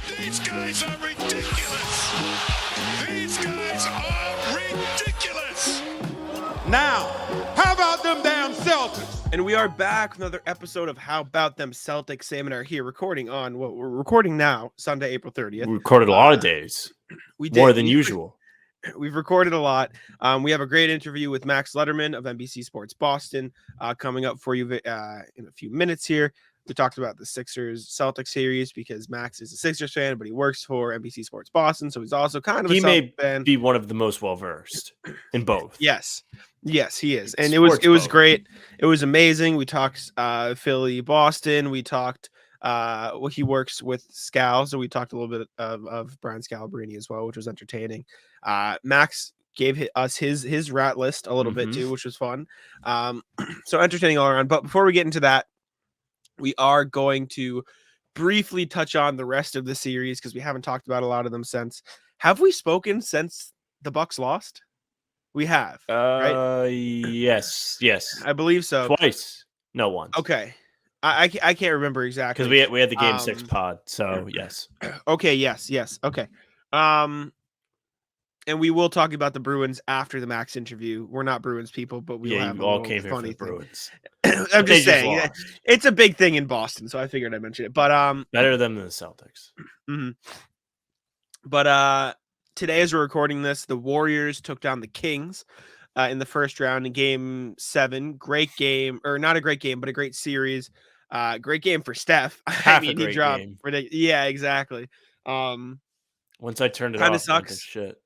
These guys are ridiculous. These guys are ridiculous. Now, how about them damn Celtics? And we are back with another episode of How About Them Celtics. Sam and I are here recording on what we're recording now, Sunday, April 30th. We recorded a lot of days. We did. More than usual. We've recorded a lot. We have a great interview with Max Lederman of NBC Sports Boston coming up for you in a few minutes here. We talked about the Sixers Celtics series because Max is a Sixers fan, but he works for NBC Sports Boston, so he's also kind of a Celtics fan. Be one of the most well versed in both. Yes, he is, and it was great. It was amazing. We talked Philly, Boston. We talked he works with Scal, so we talked a little bit of Brian Scalabrine as well, which was entertaining. Max gave us his rat list a little bit too, which was fun. So entertaining all around. But before we get into that, we are going to briefly touch on the rest of the series because we haven't talked about a lot of them since. Have we spoken since the Bucks lost? We have, right? Yes. I believe so. Twice. No, once. Okay. I can't remember exactly. Because we had the Game 6 pod, so yes. Okay, yes. Okay. And we will talk about the Bruins after the Max interview. We're not Bruins people, but we have all came here funny for the Bruins. I'm just saying it's a big thing in Boston, so I figured I'd mention it. But better than the Celtics. But today, as we're recording this, the Warriors took down the Kings in the first round in Game 7. Great game, or not a great game, but a great series. Great game for Steph. He dropped. Yeah, exactly. Once I turned it kind off, of sucks. Shit.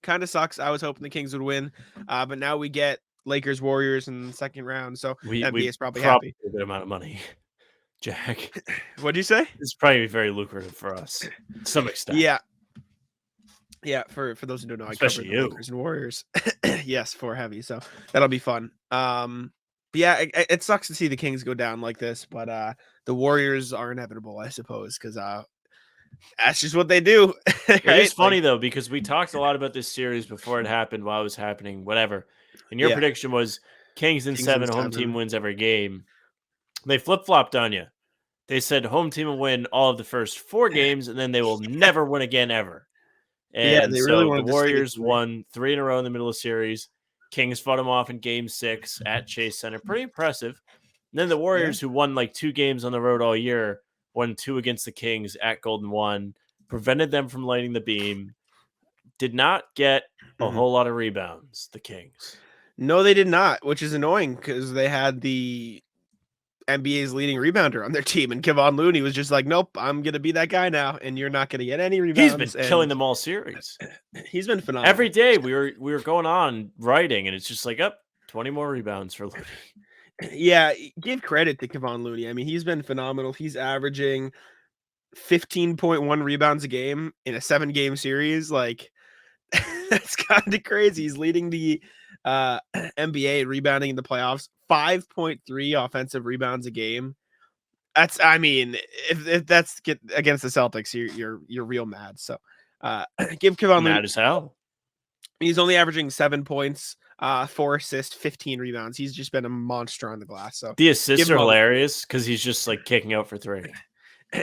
Kind of sucks. I was hoping the Kings would win, but now we get Lakers Warriors in the second round. So NBA is probably happy. A good amount of money, Jack. What'd you say? It's probably very lucrative for us to some extent. Yeah. For those who don't know, especially I covered the Lakers and Warriors. Yes, for heavy. So that'll be fun. Yeah, it sucks to see the Kings go down like this, but the Warriors are inevitable, I suppose, because that's just what they do. Right? It is funny though, because we talked a lot about this series before it happened, while it was happening, whatever. And your prediction was Kings in 7, home team wins every game. They flip-flopped on you. They said home team will win all of the first 4 games, and then they will never win again ever. And they really wanted the Warriors won 3 in a row in the middle of the series. Kings fought them off in Game 6 at Chase Center. Pretty impressive. And then the Warriors, who won like 2 games on the road all year, won 2 against the Kings at Golden 1, prevented them from lighting the beam, did not get a whole lot of rebounds, the Kings. No, they did not, which is annoying because they had the NBA's leading rebounder on their team, and Kevon Looney was just like, nope, I'm going to be that guy now, and you're not going to get any rebounds. He's been killing them all series. He's been phenomenal. Every day we were going on writing, and it's just like, 20 more rebounds for Looney. Yeah, give credit to Kevon Looney. I mean, he's been phenomenal. He's averaging 15.1 rebounds a game in a 7-game series. Like, that's kind of crazy. He's leading the NBA rebounding in the playoffs. 5.3 offensive rebounds a game. That's, I mean, if that's against the Celtics, you're real mad. So, give Kevon Looney mad as hell. He's only averaging 7 points. 4 assists, 15 rebounds. He's just been a monster on the glass. So the assists are hilarious because he's just like kicking out for 3.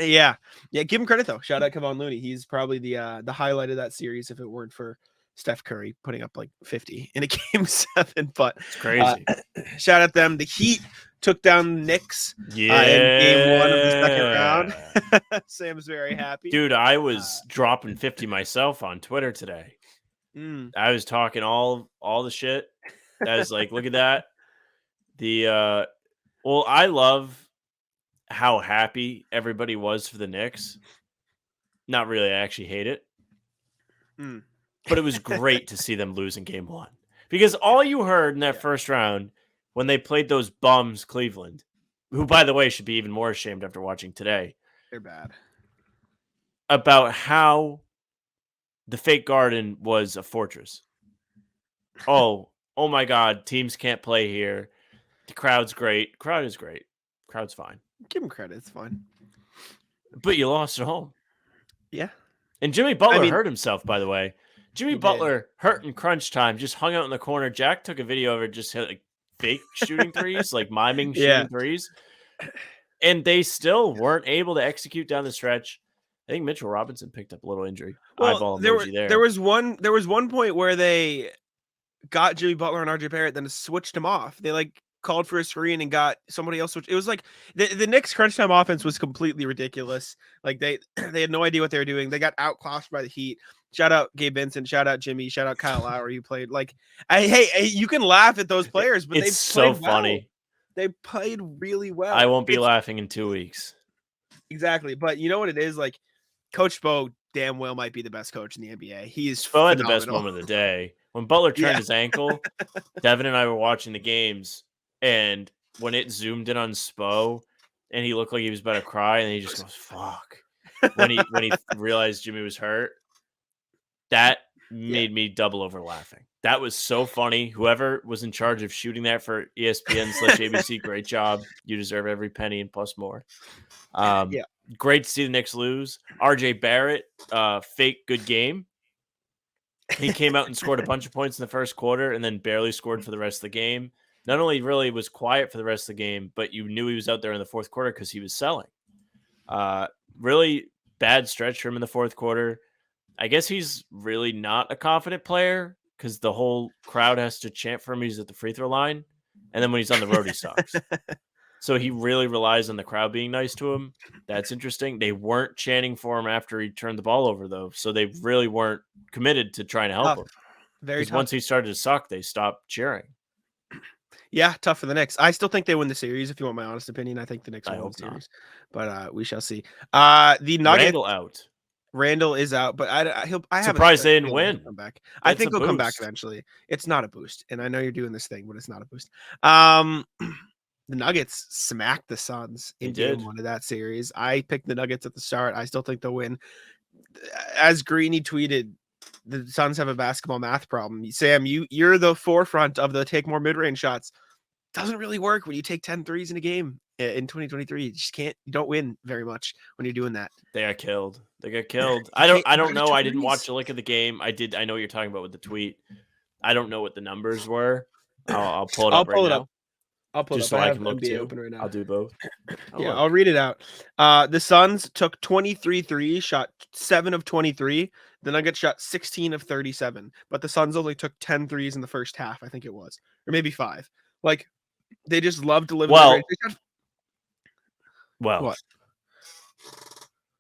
Yeah. Give him credit though. Shout out Kevon Looney. He's probably the highlight of that series if it weren't for Steph Curry putting up like 50 in a Game 7. But it's crazy. Shout out them. The Heat took down the Knicks in Game 1 of the second round. Sam's very happy. Dude, I was dropping 50 myself on Twitter today. I was talking all the shit. I was like, look at that. I love how happy everybody was for the Knicks. Not really. I actually hate it. But it was great to see them lose in Game 1. Because all you heard in that first round when they played those bums, Cleveland, who, by the way, should be even more ashamed after watching today. They're bad. About how the fake garden was a fortress. Oh my God. Teams can't play here. The crowd's great. Crowd is great. Crowd's fine. Give him credit. It's fine. But you lost at home. Yeah. And Jimmy Butler hurt himself, by the way. Jimmy Butler hurt in crunch time, just hung out in the corner. Jack took a video of it, just hit like fake shooting threes, like miming shooting threes. And they still weren't able to execute down the stretch. I think Mitchell Robinson picked up a little injury. Well, Eyeball emoji there. there was one point where they got Jimmy Butler and RJ Barrett, then switched him off. They like called for a screen and got somebody else. It was like the Knicks crunch time offense was completely ridiculous. Like they had no idea what they were doing. They got outclassed by the Heat. Shout out Gabe Vincent. Shout out Jimmy. Shout out Kyle Lowry. You played like, hey, you can laugh at those players, but it's so funny. They played really well. I won't be laughing in 2 weeks. Exactly, but you know what it is like. Coach Spo damn well might be the best coach in the NBA. He is Spo had the best moment of the day. When Butler turned his ankle, Devin and I were watching the games, and when it zoomed in on Spo, and he looked like he was about to cry, and he just goes, fuck. When he realized Jimmy was hurt, that made me double over laughing. That was so funny. Whoever was in charge of shooting that for ESPN/ABC, great job. You deserve every penny and plus more. Great to see the Knicks lose. RJ Barrett, fake good game. He came out and scored a bunch of points in the first quarter and then barely scored for the rest of the game. Not only really was quiet for the rest of the game, but you knew he was out there in the fourth quarter because he was selling. Really bad stretch for him in the fourth quarter. I guess he's really not a confident player because the whole crowd has to chant for him. He's at the free throw line. And then when he's on the road, he sucks. So he really relies on the crowd being nice to him. That's interesting. They weren't chanting for him after he turned the ball over, though. So they really weren't committed to trying to help him. Very tough. Once he started to suck, they stopped cheering. Yeah, tough for the Knicks. I still think they win the series. If you want my honest opinion, I think the Knicks win the series. But we shall see. The Nuggets. Randall is out, but I have surprised they didn't win. Come back. I think he'll come back eventually. It's not a boost, and I know you're doing this thing, but it's not a boost. The Nuggets smacked the Suns in game one of that series. I picked the Nuggets at the start. I still think they'll win. As Greeny tweeted, the Suns have a basketball math problem. Sam, you're the forefront of the take more mid-range shots. Doesn't really work when you take 10 threes in a game in 2023. You just can't. You don't win very much when you're doing that. They got killed. I don't know. I didn't watch a lick of the game. I know what you're talking about with the tweet. I don't know what the numbers were. I'll pull it up right now. I'll pull just it up. So I can look too. Open right now. I'll do both. I'll read it out. The Suns took 23 threes, shot 7 of 23. The Nuggets shot 16 of 37. But the Suns only took 10 threes in the first half, I think it was. Or maybe 5. Like, they just love to live in what?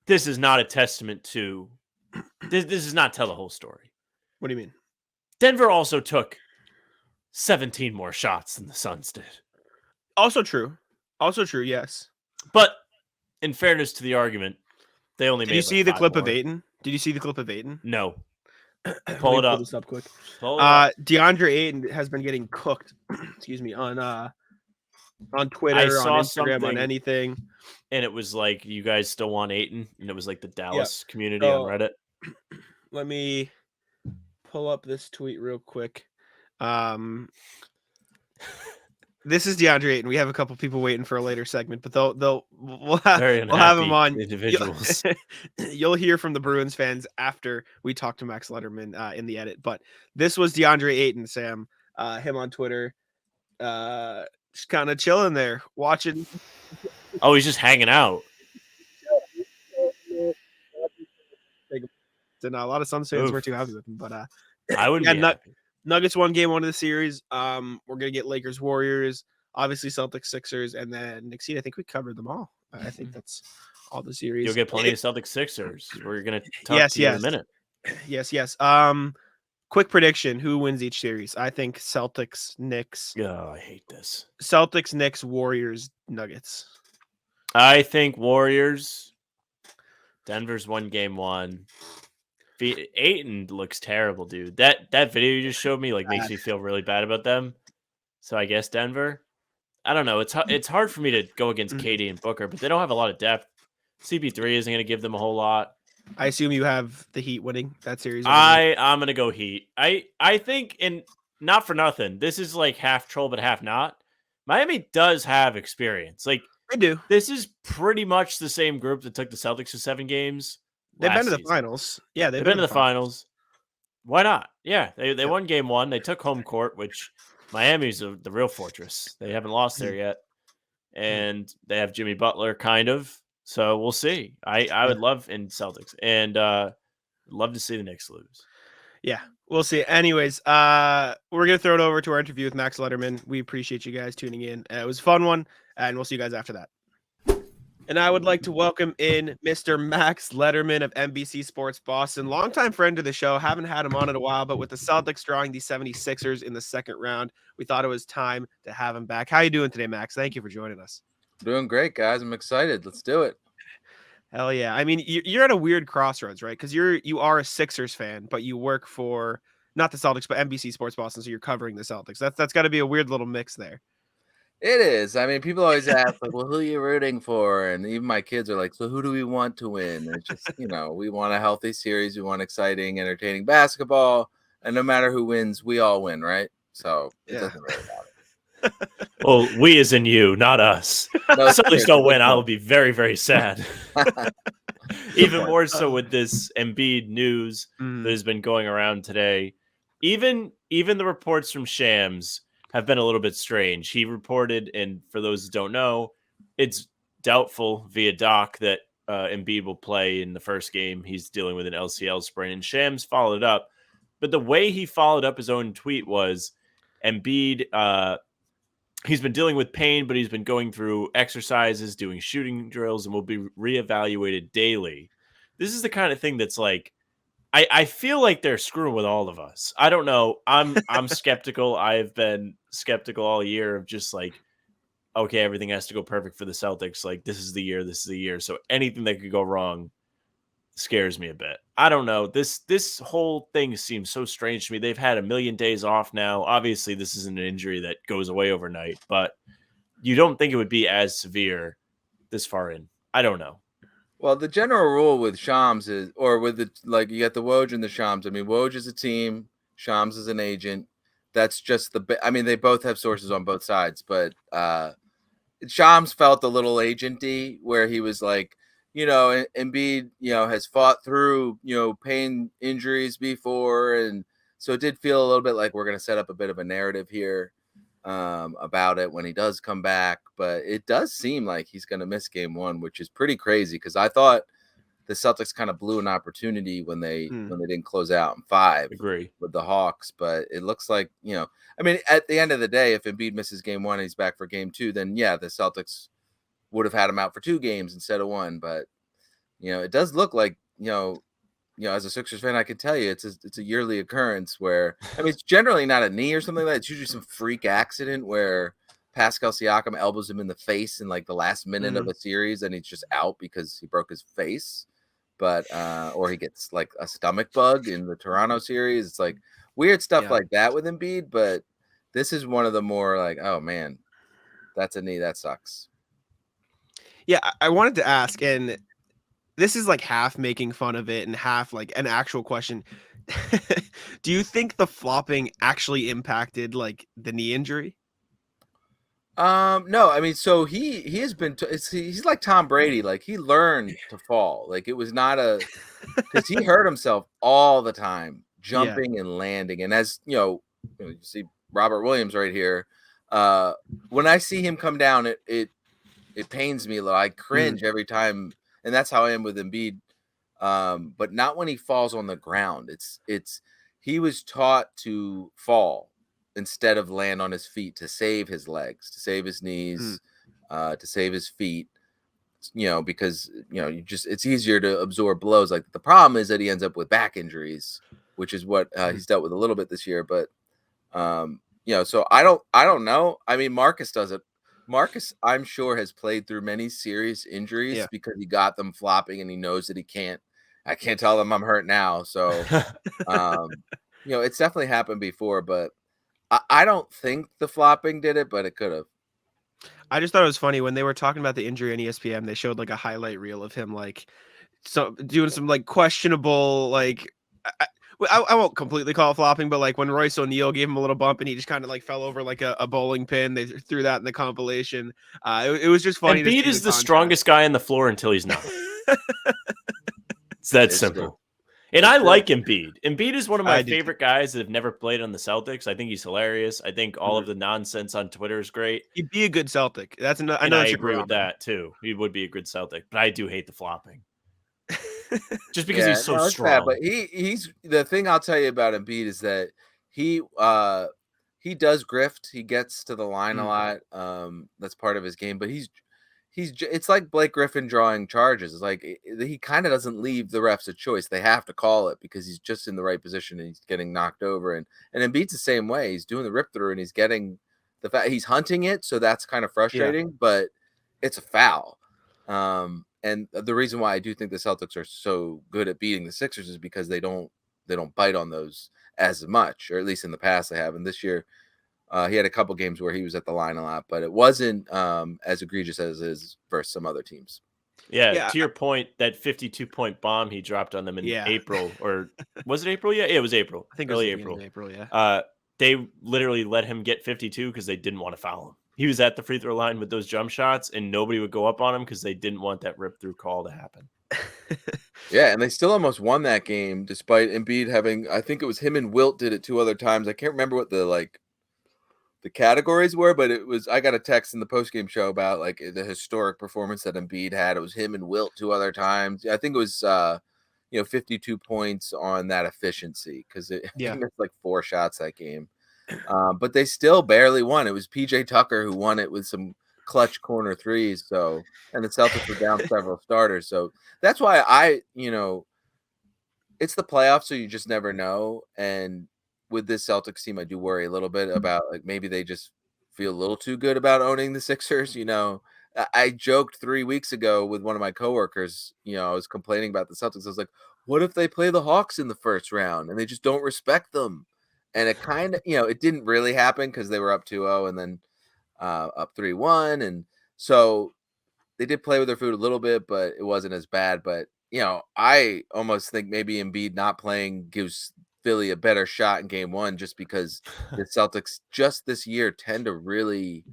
This is not a testament to... This does not tell the whole story. What do you mean? Denver also took 17 more shots than the Suns did. Also true, yes. But in fairness to the argument, they only made. Did you see the clip of Ayton? Did you see the clip of Ayton? No. Pull it up. Pull this up quick. DeAndre Ayton has been getting cooked. Excuse me, on Twitter, on Instagram, on anything. And it was like, you guys still want Ayton? And it was like the Dallas community on Reddit. Let me pull up this tweet real quick. This is DeAndre Ayton. We have a couple people waiting for a later segment, but we'll have him on. Individuals. You'll hear from the Bruins fans after we talk to Max Lederman in the edit. But this was DeAndre Ayton, Sam. Him on Twitter, just kind of chilling there, watching. Oh, he's just hanging out. And a lot of Suns fans were too happy with him, but I wouldn't be happy. Nuggets won game 1 of the series. We're gonna get Lakers, Warriors, obviously Celtics, Sixers, and then Knicks. I think we covered them all. I think that's all the series. You'll get plenty of Celtics, Sixers. We're gonna talk to you in a minute. Yes. Quick prediction: who wins each series? I think Celtics, Knicks. Oh, I hate this. Celtics, Knicks, Warriors, Nuggets. I think Warriors. Denver's won game 1. Ayton looks terrible, dude. That video you just showed me makes me feel really bad about them. So I guess Denver. I don't know. It's hard for me to go against KD and Booker, but they don't have a lot of depth. CP3 isn't going to give them a whole lot. I assume you have the Heat winning that series. I'm going to go Heat. I think, and not for nothing, this is like half troll but half not. Miami does have experience. They do. This is pretty much the same group that took the Celtics to 7 games. They've been to the finals. Yeah, they've been to the finals. Why not? Yeah, they won game 1. They took home court, which Miami's the real fortress. They haven't lost there yet. And they have Jimmy Butler, kind of. So we'll see. I would love in Celtics and love to see the Knicks lose. Yeah, we'll see. Anyways, we're gonna throw it over to our interview with Max Lederman. We appreciate you guys tuning in. It was a fun one, and we'll see you guys after that. And I would like to welcome in Mr. Max Lederman of NBC Sports Boston, longtime friend of the show. Haven't had him on in a while, but with the Celtics drawing the 76ers in the second round, we thought it was time to have him back. How you doing today, Max? Thank you for joining us. Doing great, guys. I'm excited. Let's do it. Hell yeah. I mean, you're at a weird crossroads, right? Because you are a Sixers fan, but you work for not the Celtics, but NBC Sports Boston, so you're covering the Celtics. That's got to be a weird little mix there. It is. I mean, people always ask, like, well, who are you rooting for? And even my kids are like, so who do we want to win? And it's just, we want a healthy series. We want exciting, entertaining basketball. And no matter who wins, we all win, right? So it doesn't really matter. Well, we as in you, not us. No, Celtics don't win. I'll be very, very sad. Even more so with this Embiid news that has been going around today. Even the reports from Shams have been a little bit strange. He reported, and for those who don't know, it's doubtful via Doc that Embiid will play in the first game. He's dealing with an LCL sprain, and Shams followed up. But the way he followed up his own tweet was Embiid, he's been dealing with pain, but he's been going through exercises, doing shooting drills, and will be reevaluated daily. This is the kind of thing that's like, I feel like they're screwing with all of us. I don't know. I'm skeptical. I've been skeptical all year of just like, okay, everything has to go perfect for the Celtics. Like, this is the year. This is the year. So anything that could go wrong scares me a bit. I don't know. This whole thing seems so strange to me. They've had a million days off now. Obviously, this isn't an injury that goes away overnight, but you don't think it would be as severe this far in. I don't know. Well, the general rule with Shams is, or with the, like, you got the Woj and the Shams. I mean, Woj is a team, Shams is an agent. That's just I mean, they both have sources on both sides, but Shams felt a little agenty where he was like, Embiid, has fought through, pain injuries before. And so it did feel a little bit like we're going to set up a bit of a narrative here about it when he does come back. But it does seem like he's going to miss game one, which is pretty crazy because I thought the Celtics kind of blew an opportunity when they didn't close out in 5. Agree. With the Hawks. But it looks like, I mean, at the end of the day, if Embiid misses game 1 and he's back for game 2, then yeah, the Celtics would have had him out for 2 games instead of 1. But it does look like, as a Sixers fan, I can tell you it's a yearly occurrence where, I mean, it's generally not a knee or something like that. It's usually some freak accident where Pascal Siakam elbows him in the face in like the last minute of a series and he's just out because he broke his face. But or he gets like a stomach bug in the Toronto series. It's like weird stuff like that with Embiid. But this is one of the more like, oh man, that's a knee. That sucks. Yeah, I wanted to ask, and this is like half making fun of it and half like an actual question. Do you think the flopping actually impacted like the knee injury? No, I mean, so he has been, he's like Tom Brady. Like he learned to fall. Like it was not because he hurt himself all the time, jumping and landing. And as you see Robert Williams right here. When I see him come down, it pains me a little. I cringe every time. And that's how I am with Embiid. But not when he falls on the ground. He was taught to fall instead of land on his feet to save his legs, to save his knees, to save his feet, because, it's easier to absorb blows. Like the problem is that he ends up with back injuries, which is what he's dealt with a little bit this year. But, so I don't know. I mean, Marcus does it. Marcus, I'm sure, has played through many serious injuries because he got them flopping and he knows that I can't tell them I'm hurt now. So, it's definitely happened before, but I don't think the flopping did it, but it could have. I just thought it was funny when they were talking about the injury on ESPN. They showed like a highlight reel of him like doing some like questionable like. I won't completely call it flopping, but like when Royce O'Neal gave him a little bump and he just kind of like fell over like a bowling pin. They threw that in the compilation. It was just funny. Embiid is the strongest guy on the floor until he's not. It's that simple. True. And I like Embiid. Embiid is one of my I do too. favorite guys that have never played on the Celtics. I think he's hilarious. I think all of the nonsense on Twitter is great. He'd be a good Celtic. I know And I that's your agree with barometer. that too. He would be a good Celtic, but I do hate the flopping. Just because Yeah, he's so no, it's strong. bad, but he's the thing I'll tell you about Embiid is that he does grift. He gets to the line a lot. That's part of his game, but it's like Blake Griffin drawing charges. It's like he kind of doesn't leave the refs a choice. They have to call it because he's just in the right position and he's getting knocked over. And Embiid's the same way. He's doing the rip through and he's getting the fact he's hunting it, so that's kind of frustrating, but it's a foul. And the reason why I do think the Celtics are so good at beating the Sixers is because they don't bite on those as much, or at least in the past they have. And this year, he had a couple games where he was at the line a lot, but it wasn't as egregious as is versus some other teams. Yeah, to your point, that 52-point bomb he dropped on them in April, or was it April? Yeah, it was April. I think early it was April. April, yeah. They literally let him get 52 because they didn't want to foul him. He was at the free throw line with those jump shots, and nobody would go up on him because they didn't want that rip through call to happen. Yeah, and they still almost won that game despite Embiid having. I think it was him and Wilt did it 2 other times. I can't remember what the categories were, but it was. I got a text in the postgame show about like the historic performance that Embiid had. It was him and Wilt 2 other times. I think it was 52 points on that efficiency because it missed like 4 shots that game. But they still barely won. It was PJ Tucker who won it with some clutch corner threes. So, and the Celtics were down several starters. So that's why it's the playoffs, so you just never know. And with this Celtics team, I do worry a little bit about like maybe they just feel a little too good about owning the Sixers. I joked 3 weeks ago with one of my coworkers. I was complaining about the Celtics. I was like, "What if they play the Hawks in the first round and they just don't respect them?" And it kind of, it didn't really happen because they were up 2-0 and then up 3-1. And so they did play with their food a little bit, but it wasn't as bad. But, I almost think maybe Embiid not playing gives Philly a better shot in game 1 just because the Celtics just this year tend to really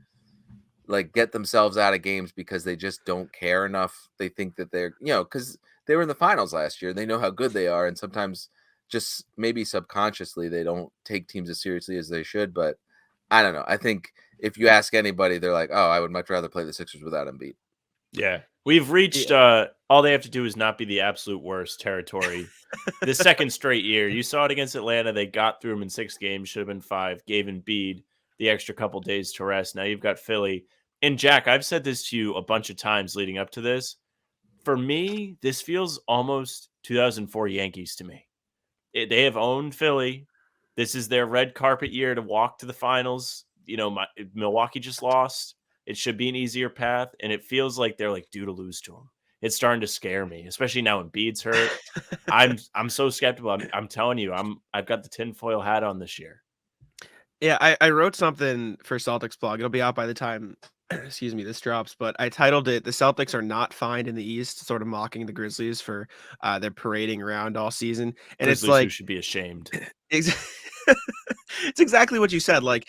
like get themselves out of games because they just don't care enough. They think that they're, because they were in the finals last year. They know how good they are. And sometimes just maybe subconsciously they don't take teams as seriously as they should. But I don't know. I think if you ask anybody, they're like, oh, I would much rather play the Sixers without Embiid. Yeah. We've reached all they have to do is not be the absolute worst territory. The second straight year. You saw it against Atlanta. They got through them in 6 games, should have been 5, gave Embiid the extra couple days to rest. Now you've got Philly. And Jack, I've said this to you a bunch of times leading up to this. For me, this feels almost 2004 Yankees to me. They have owned Philly. This is their red carpet year to walk to the finals. Milwaukee just lost. It should be an easier path, and it feels like they're like due to lose to them. It's starting to scare me, especially now Embiid's hurt. I'm so skeptical. I'm telling you, I've got the tinfoil hat on this year. Yeah, I wrote something for Celtics blog. It'll be out by the time, this drops. But I titled it "The Celtics are not fine in the East," sort of mocking the Grizzlies for their parading around all season. And Grizzlies it's like should be ashamed. It's exactly what you said. Like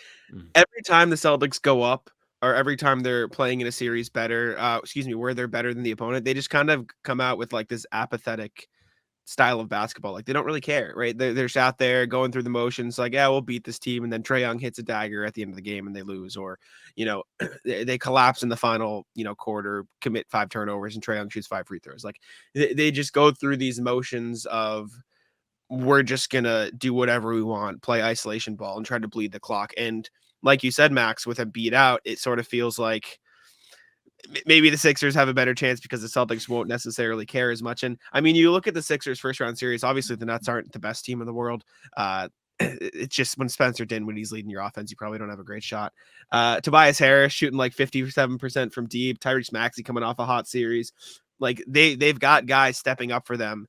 every time the Celtics go up, or every time they're playing in a series better, where they're better than the opponent, they just kind of come out with like this apathetic style of basketball. Like they don't really care, right? They're just out there going through the motions, like, yeah, we'll beat this team. And then Trae Young hits a dagger at the end of the game and they lose, or, they collapse in the final, quarter, commit 5 turnovers and Trae Young shoots 5 free throws. Like they just go through these motions of, we're just going to do whatever we want, play isolation ball and try to bleed the clock. And like you said, Max, with a beat out, it sort of feels like maybe the Sixers have a better chance because the Celtics won't necessarily care as much. And I mean, you look at the Sixers first round series, obviously the Nets aren't the best team in the world. It's just when Spencer Dinwiddie's leading your offense, you probably don't have a great shot. Tobias Harris shooting like 57% from deep, Tyrese Maxey coming off a hot series. Like they've got guys stepping up for them.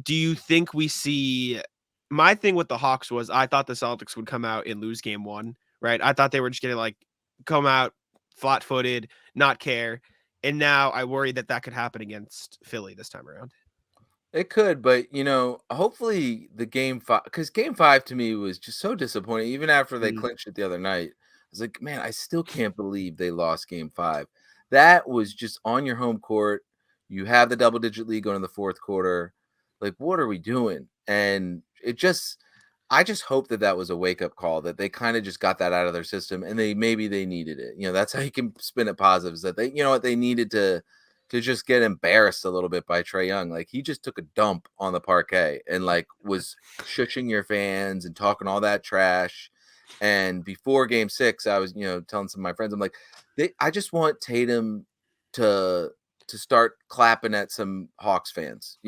Do you think we see, my thing with the Hawks was I thought the Celtics would come out and lose game 1, right? I thought they were just going to like come out flat-footed, not care. And now I worry that could happen against Philly this time around. It could, but hopefully the game 5, because game 5 to me was just so disappointing. Even after they clinched it the other night, I was like, man, I still can't believe they lost game 5. That was just on your home court. You have the double-digit lead going in the fourth quarter. Like, what are we doing? And I just hope that was a wake up call, that they kind of just got that out of their system, and maybe they needed it. That's how you can spin it positive, is that they needed to just get embarrassed a little bit by Trae Young. Like, he just took a dump on the parquet and like was shushing your fans and talking all that trash. And before game 6, I was, telling some of my friends, I'm like, I just want Tatum to start clapping at some Hawks fans,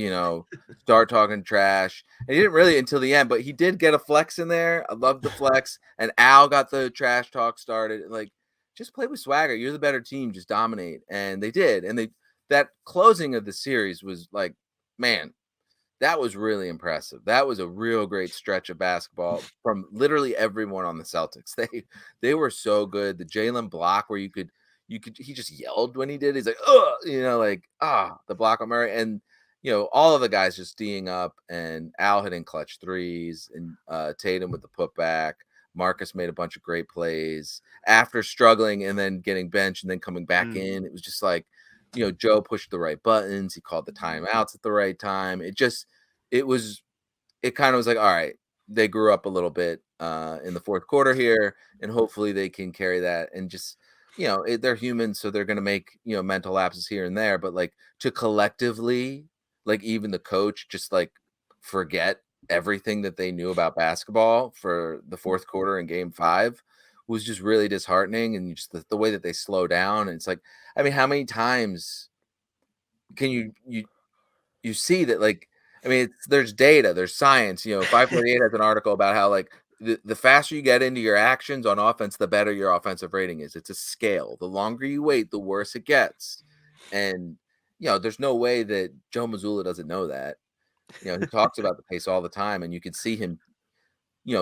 start talking trash. And he didn't really until the end, but he did get a flex in there. I love the flex. And Al got the trash talk started. Like, just play with swagger. You're the better team. Just dominate. And they did. And that closing of the series was like, man, that was really impressive. That was a real great stretch of basketball from literally everyone on the Celtics. They were so good. The Jalen block where he just yelled when he did. He's like, the block on Murray. And, all of the guys just D'ing up, and Al hitting clutch threes, and Tatum with the putback. Marcus made a bunch of great plays after struggling and then getting benched and then coming back in. It was just like, Joe pushed the right buttons. He called the timeouts at the right time. It kind of was like, all right, they grew up a little bit in the fourth quarter here, and hopefully they can carry that. And just, they're humans, so they're going to make, mental lapses here and there. But like, to collectively, like, even the coach just like forget everything that they knew about basketball for the fourth quarter in game 5 was just really disheartening. And just the way that they slow down. And it's like, I mean, how many times can you see that? Like, I mean, there's data, there's science. 538 has an article about how like the faster you get into your actions on offense, the better your offensive rating is. It's a scale. The longer you wait, the worse it gets. And there's no way that Joe Mazzulla doesn't know that. He talks about the pace all the time, and you can see him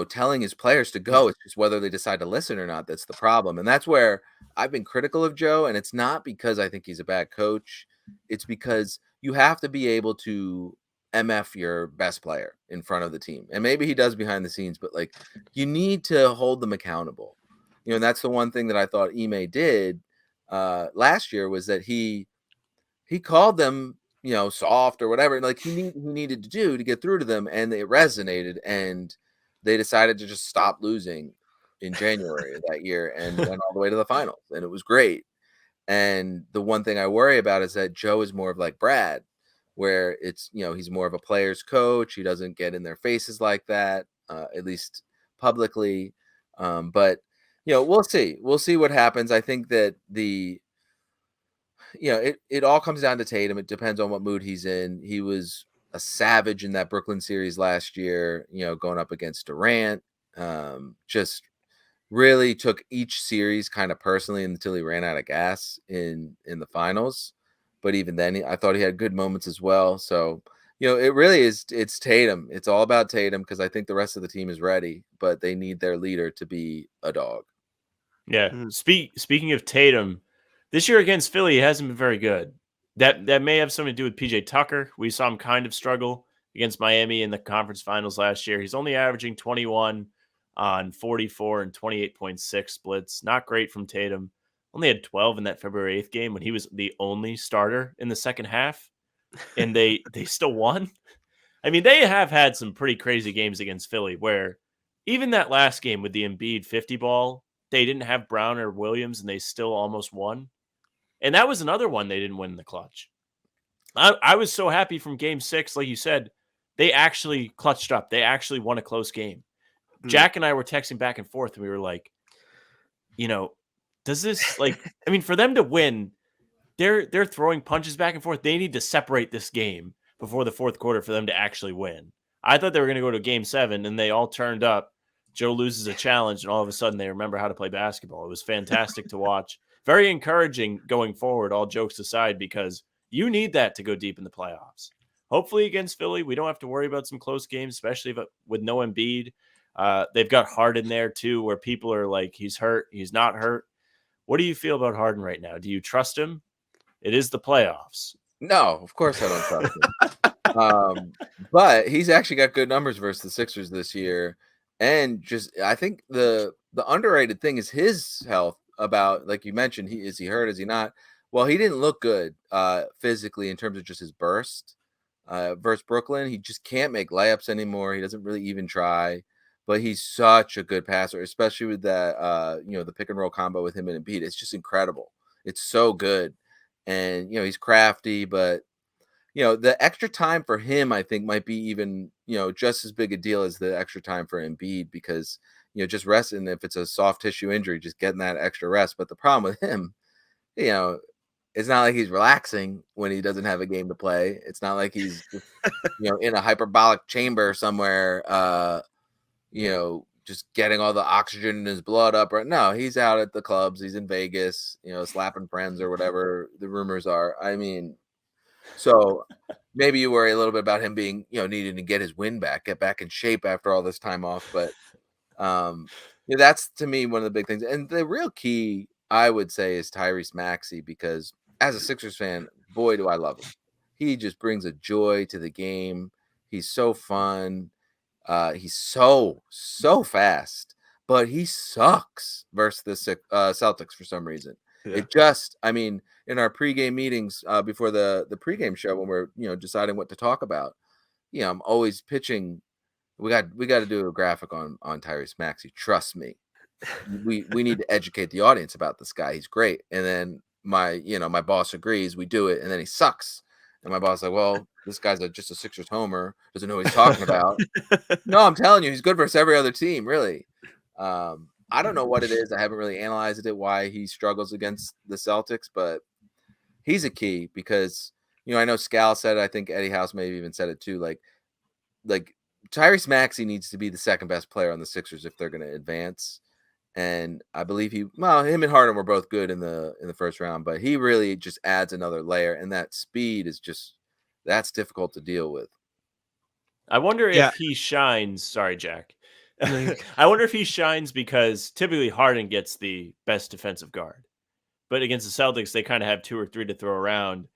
telling his players to go. It's just whether they decide to listen or not that's the problem. And that's where I've been critical of Joe, and it's not because I think he's a bad coach. It's because you have to be able to MF your best player in front of the team. And maybe he does behind the scenes, but like, you need to hold them accountable. And that's the one thing that I thought Ime did last year, was that he called them, soft or whatever, like he needed to do to get through to them, and it resonated, and they decided to just stop losing in January of that year and went all the way to the finals, and it was great. And the one thing I worry about is that Joe is more of like Brad, where it's, he's more of a player's coach. He doesn't get in their faces like that, at least publicly. But, we'll see. We'll see what happens. I think that it all comes down to Tatum. It depends on what mood he's in. He was a savage in that Brooklyn series last year, going up against Durant. Just really took each series kind of personally until he ran out of gas in the finals. But even then, I thought he had good moments as well. So, it really is, it's Tatum. It's all about Tatum, because I think the rest of the team is ready, but they need their leader to be a dog. Yeah. Speaking of Tatum, this year against Philly, he hasn't been very good. That may have something to do with PJ Tucker. We saw him kind of struggle against Miami in the conference finals last year. He's only averaging 21 on 44 and 28.6 splits. Not great from Tatum. Only had 12 in that February 8th game when he was the only starter in the second half, and they still won. I mean, they have had some pretty crazy games against Philly, where even that last game with the Embiid 50 ball, they didn't have Brown or Williams, and they still almost won. And that was another one they didn't win in the clutch. I was so happy from game 6, like you said, they actually clutched up. They actually won a close game. Jack and I were texting back and forth, and we were like, does this, like, I mean, for them to win, they're throwing punches back and forth. They need to separate this game before the fourth quarter for them to actually win. I thought they were going to go to game 7, and they all turned up. Joe loses a challenge, and all of a sudden they remember how to play basketball. It was fantastic to watch. Very encouraging going forward, all jokes aside, because you need that to go deep in the playoffs. Hopefully against Philly, we don't have to worry about some close games, especially with no Embiid. They've got Harden there too, where people are like, he's hurt, he's not hurt. What do you feel about Harden right now? Do you trust him? It is the playoffs. No, of course I don't trust him. But he's actually got good numbers versus the Sixers this year. And just, I think the underrated thing is his health. About, like you mentioned, is he hurt? Is he not? Well, he didn't look good physically in terms of just his burst. versus Brooklyn. He just can't make layups anymore. He doesn't really even try, but he's such a good passer, especially with that, the pick and roll combo with him and Embiid. It's just incredible. It's so good. And, he's crafty, but, the extra time for him, I think, might be even, just as big a deal as the extra time for Embiid because, just resting, if it's a soft tissue injury, just getting that extra rest. But the problem with him, it's not like he's relaxing when he doesn't have a game to play. It's not like he's, in a hyperbolic chamber somewhere, just getting all the oxygen in his blood up. Right? No, he's out at the clubs. He's in Vegas, slapping friends or whatever the rumors are. I mean, so maybe you worry a little bit about him being, needing to get his win back, get back in shape after all this time off. But that's to me one of the big things. And the real key, I would say, is Tyrese Maxey, because as a Sixers fan, boy, do I love him. He just brings a joy to the game. He's so fun. He's so fast, but he sucks versus the Celtics for some reason. Yeah. It just, in our pregame meetings before the pregame show, when we're deciding what to talk about, I'm always pitching. We got to do a graphic on Tyrese Maxey. Trust me, we need to educate the audience about this guy. He's great. And then my boss agrees. We do it, and then he sucks. And my boss is like, well, this guy's just a Sixers homer, doesn't know what he's talking about. No, I'm telling you, he's good versus every other team, really. I don't know what it is. I haven't really analyzed it, why he struggles against the Celtics, but he's a key because, I know Scal said it. I think Eddie House maybe even said it too. Like Tyrese Maxey needs to be the second best player on the Sixers if they're going to advance. And I believe him and Harden were both good in the first round, but he really just adds another layer, and that speed is that's difficult to deal with. I wonder if he shines. Sorry, Jack. I wonder if he shines because typically Harden gets the best defensive guard, but against the Celtics, they kind of have 2 or 3 to throw around,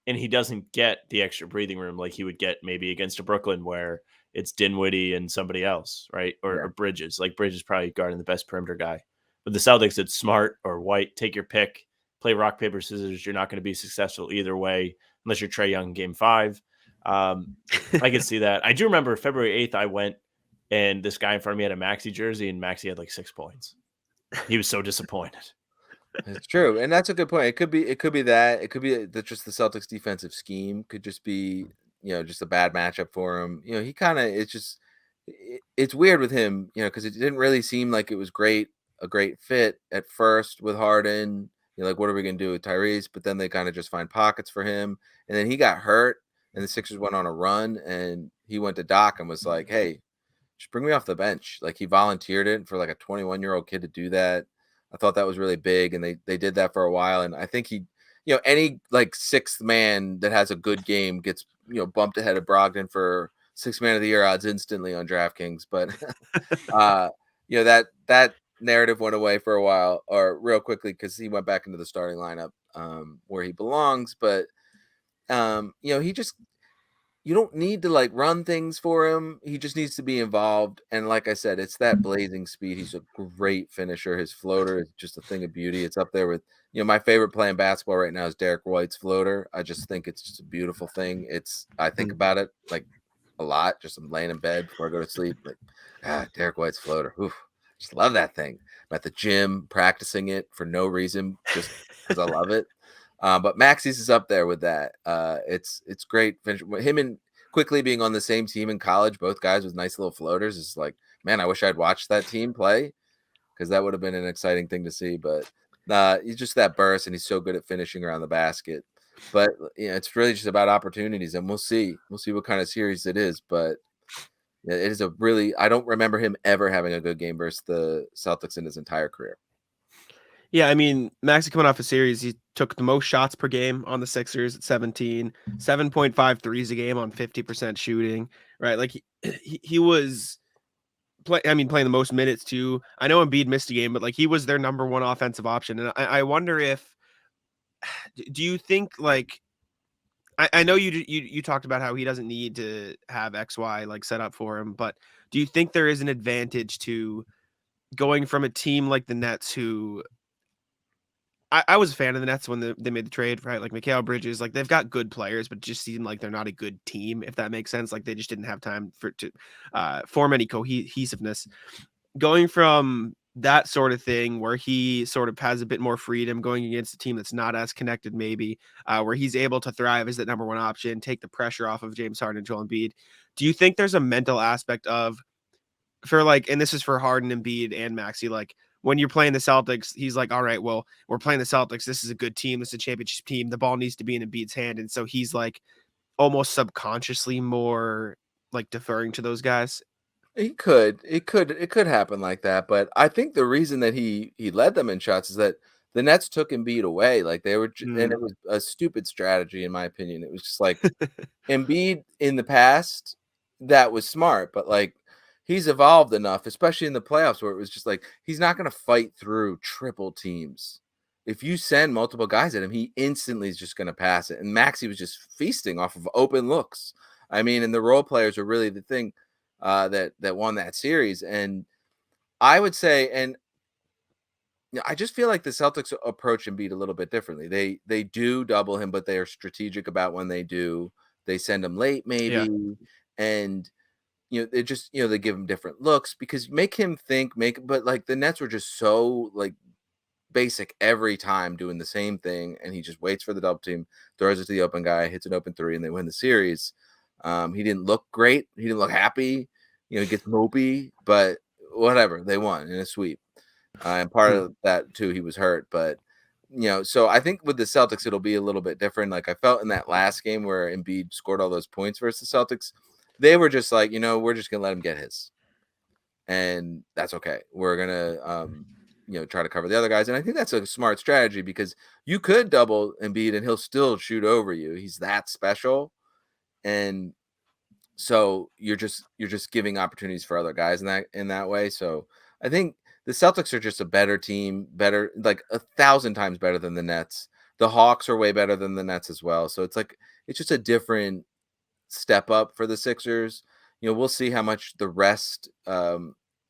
and he doesn't get the extra breathing room like he would get maybe against a Brooklyn where it's Dinwiddie and somebody else, right? Or Bridges. Like Bridges probably guarding the best perimeter guy. But the Celtics, it's Smart or White. Take your pick. Play rock, paper, scissors. You're not going to be successful either way unless you're Trae Young in Game 5. I can see that. I do remember February 8th, I went and this guy in front of me had a Maxey jersey, and Maxey had like 6 points. He was so disappointed. It's true, and that's a good point. It could be that. It could be that just the Celtics defensive scheme could just be, just a bad matchup for him. He kind of, it's weird with him, because it didn't really seem like it was a great fit at first with Harden. Like, what are we going to do with Tyrese? But then they kind of just find pockets for him. And then he got hurt, and the Sixers went on a run, and he went to Doc and was like, hey, just bring me off the bench. Like, he volunteered it for like a 21-year-old kid to do that. I thought that was really big, and they did that for a while. And I think he, any like sixth man that has a good game gets, bumped ahead of Brogdon for sixth man of the year odds instantly on DraftKings. But, that narrative went away for a while, or real quickly, because he went back into the starting lineup where he belongs. But, he just, you don't need to like run things for him. He just needs to be involved. And like I said, it's that blazing speed. He's a great finisher. His floater is just a thing of beauty. It's up there with, my favorite play in basketball right now is Derek White's floater. I just think it's just a beautiful thing. I think about it like a lot. Just I'm laying in bed before I go to sleep. Like, Derek White's floater. Oof, just love that thing. I'm at the gym practicing it for no reason, just because I love it. But Maxey's is up there with that. It's great. Him and Quickly being on the same team in college, both guys with nice little floaters, is like, man, I wish I'd watched that team play, because that would have been an exciting thing to see. But he's just that burst, and he's so good at finishing around the basket. But it's really just about opportunities, and we'll see what kind of series it is. But it is I don't remember him ever having a good game versus the Celtics in his entire career. Yeah, Maxey coming off a series, he took the most shots per game on the Sixers at 17, 7.5 threes a game on 50% shooting, right? Like he was playing the most minutes too. I know Embiid missed a game, but like he was their number one offensive option. And I wonder do you think like, I know you talked about how he doesn't need to have XY like set up for him, but do you think there is an advantage to going from a team like the Nets, who I was a fan of the Nets when they made the trade, right? Like Mikal Bridges, like they've got good players, but just seem like they're not a good team, if that makes sense. Like they just didn't have time to form any cohesiveness. Going from that sort of thing where he sort of has a bit more freedom going against a team that's not as connected, maybe where he's able to thrive as that number one option, take the pressure off of James Harden and Joel Embiid. Do you think there's a mental aspect of for like, and this is for Harden, Embiid, and Maxey, like when you're playing the Celtics, he's like, all right, well, we're playing the Celtics. This is a good team. This is a championship team. The ball needs to be in Embiid's hand. And so he's like almost subconsciously more like deferring to those guys. It could happen like that, but I think the reason that he led them in shots is that the Nets took Embiid away. Like they were, and it was a stupid strategy in my opinion. It was just like Embiid in the past, that was smart, but like he's evolved enough, especially in the playoffs, where it was just like he's not going to fight through triple teams. If you send multiple guys at him, he instantly is just going to pass it. And Maxey was just feasting off of open looks. I mean, and the role players are really the thing that won that series. And I would say, and I just feel like the Celtics approach Embiid a little bit differently. They do double him, but they are strategic about when they do. They send him late, maybe, and they just they give him different looks because make him think. But like the Nets were just so like basic every time, doing the same thing, and he just waits for the double team, throws it to the open guy, hits an open three, and they win the series. He didn't look great. He didn't look happy. He gets mopey, but whatever. They won in a sweep. And part of that too, he was hurt, but so I think with the Celtics, it'll be a little bit different. Like I felt in that last game where Embiid scored all those points versus the Celtics, they were just like, we're just gonna let him get his, and that's okay. We're gonna, try to cover the other guys, and I think that's a smart strategy because you could double Embiid and he'll still shoot over you. He's that special, and so you're just giving opportunities for other guys in that way. So I think the Celtics are just a better team, like 1,000 times better than the Nets. The Hawks are way better than the Nets as well. So it's just a different step up for the Sixers. We'll see how much the rest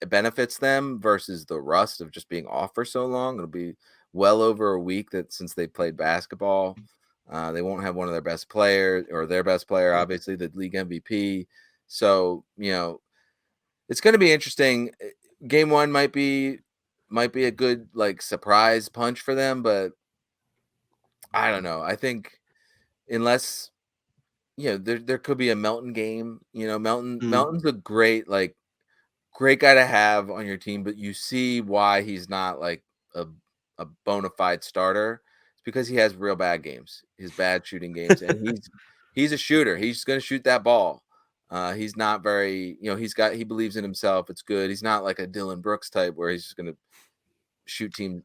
benefits them versus the rust of just being off for so long. It'll be well over a week since they played basketball. They won't have one of their best players or their best player, obviously the league MVP. So, it's going to be interesting. Game one might be a good like surprise punch for them, but I don't know. I think unless there could be a Melton game. Melton's a great guy to have on your team, but you see why he's not like a bona fide starter. It's because he has real bad games, his bad shooting games, and he's a shooter. He's going to shoot that ball. He's not very, he believes in himself. It's good. He's not like a Dylan Brooks type where he's just going to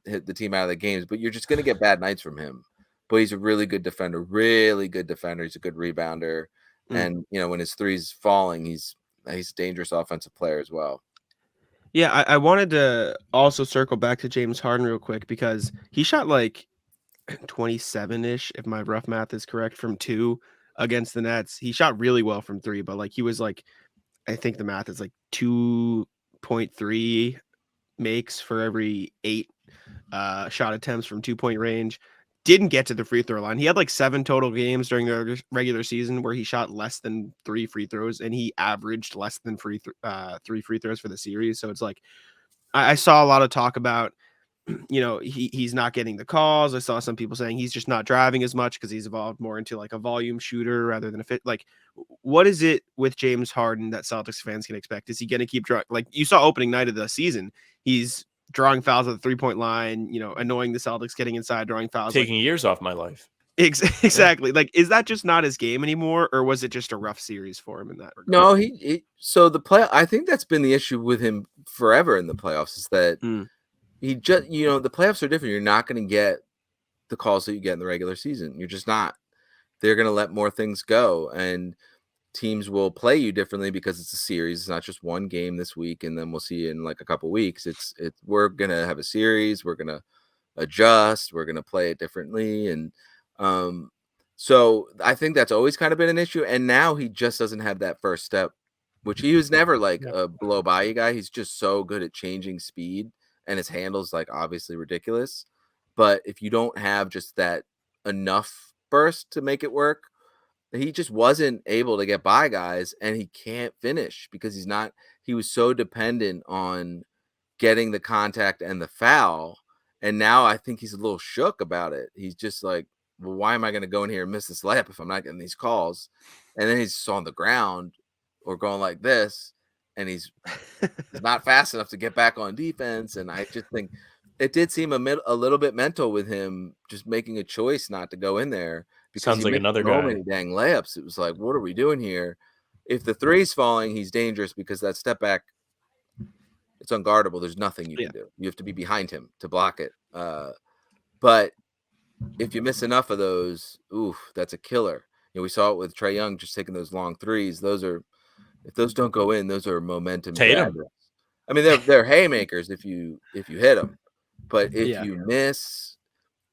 hit the team out of the games, but you're just going to get bad nights from him. But he's a really good defender. He's a good rebounder. And, when his three's falling, he's a dangerous offensive player as well. Yeah, I wanted to also circle back to James Harden real quick because he shot like 27-ish, if my rough math is correct, from 2 against the Nets. He shot really well from 3, but like he was like, I think the math is like 2.3 makes for every 8 shot attempts from 2-point range. Didn't get to the free throw line. He had like 7 total games during the regular season where he shot less than 3 free throws, and he averaged less than 3 free throws for the series. So it's like I saw a lot of talk about, he's not getting the calls. I saw some people saying he's just not driving as much because he's evolved more into like a volume shooter rather than a fit. Like, what is it with James Harden that Celtics fans can expect? Is he going to keep drawing? Like you saw opening night of the season, he's drawing fouls at the 3-point line, annoying the Celtics, getting inside, drawing fouls, taking years off my life. Exactly. Like, is that just not his game anymore, or was it just a rough series for him in that regard? No, I think that's been the issue with him forever in the playoffs is that he just, the playoffs are different. You're not going to get the calls that you get in the regular season. You're just not. They're going to let more things go, and teams will play you differently because it's a series. It's not just one game this week, and then we'll see you in like a couple weeks. We're going to have a series. We're going to adjust. We're going to play it differently, and so I think that's always kind of been an issue. And now he just doesn't have that first step, which he was never like a blow by you guy. He's just so good at changing speed, and his handle's like obviously ridiculous. But if you don't have just that enough burst to make it work, he just wasn't able to get by guys, and he can't finish because he was so dependent on getting the contact and the foul. And now I think he's a little shook about it. He's just like, well, why am I going to go in here and miss this layup if I'm not getting these calls? And then he's just on the ground or going like this, and he's not fast enough to get back on defense. And I just think it did seem a little bit mental with him just making a choice not to go in there. Because sounds like another guy. So many dang layups. It was like, what are we doing here? If the three's falling, he's dangerous because that step back, it's unguardable. There's nothing you can do. You have to be behind him to block it. But if you miss enough of those, that's a killer. We saw it with Trae Young just taking those long threes. If those don't go in, those are momentum. Tatum. Draggers. I mean, they're haymakers if you hit them, but if you miss,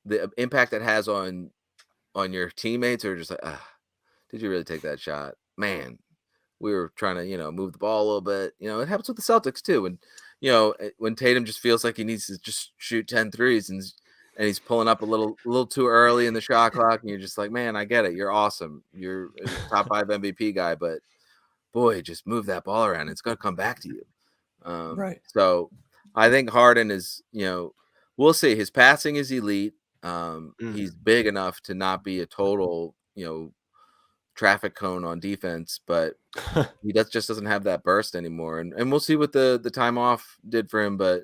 the impact it has on your teammates are just like, did you really take that shot, man? We were trying to, move the ball a little bit. It happens with the Celtics too. And, when Tatum just feels like he needs to just shoot 10 threes and he's pulling up a little too early in the shot clock. And you're just like, man, I get it. You're awesome. You're a top 5 MVP guy, but boy, just move that ball around. It's going to come back to you. Right. So I think Harden is, we'll see. His passing is elite. He's big enough to not be a total, traffic cone on defense, but he just doesn't have that burst anymore. And we'll see what the time off did for him, but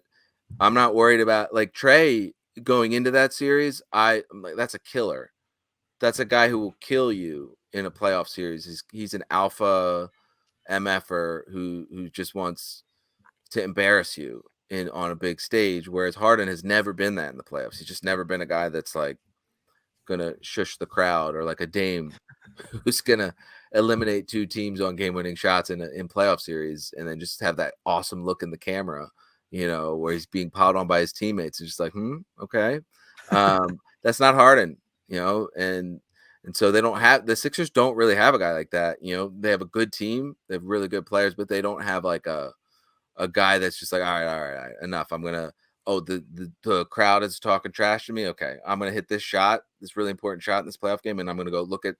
I'm not worried about like Trae going into that series. I'm like, that's a killer. That's a guy who will kill you in a playoff series. He's an alpha MFer who just wants to embarrass you on a big stage, whereas Harden has never been that in the playoffs. He's just never been a guy that's like gonna shush the crowd, or like a Dame who's gonna eliminate 2 teams on game-winning shots in playoff series and then just have that awesome look in the camera, where he's being piled on by his teammates. It's just like, okay. That's not Harden, and so the Sixers don't really have a guy like that. They have a good team, they have really good players, but they don't have like a guy that's just like, all right, enough. I'm gonna the crowd is talking trash to me. Okay, I'm gonna hit this shot, this really important shot in this playoff game, and I'm gonna go look at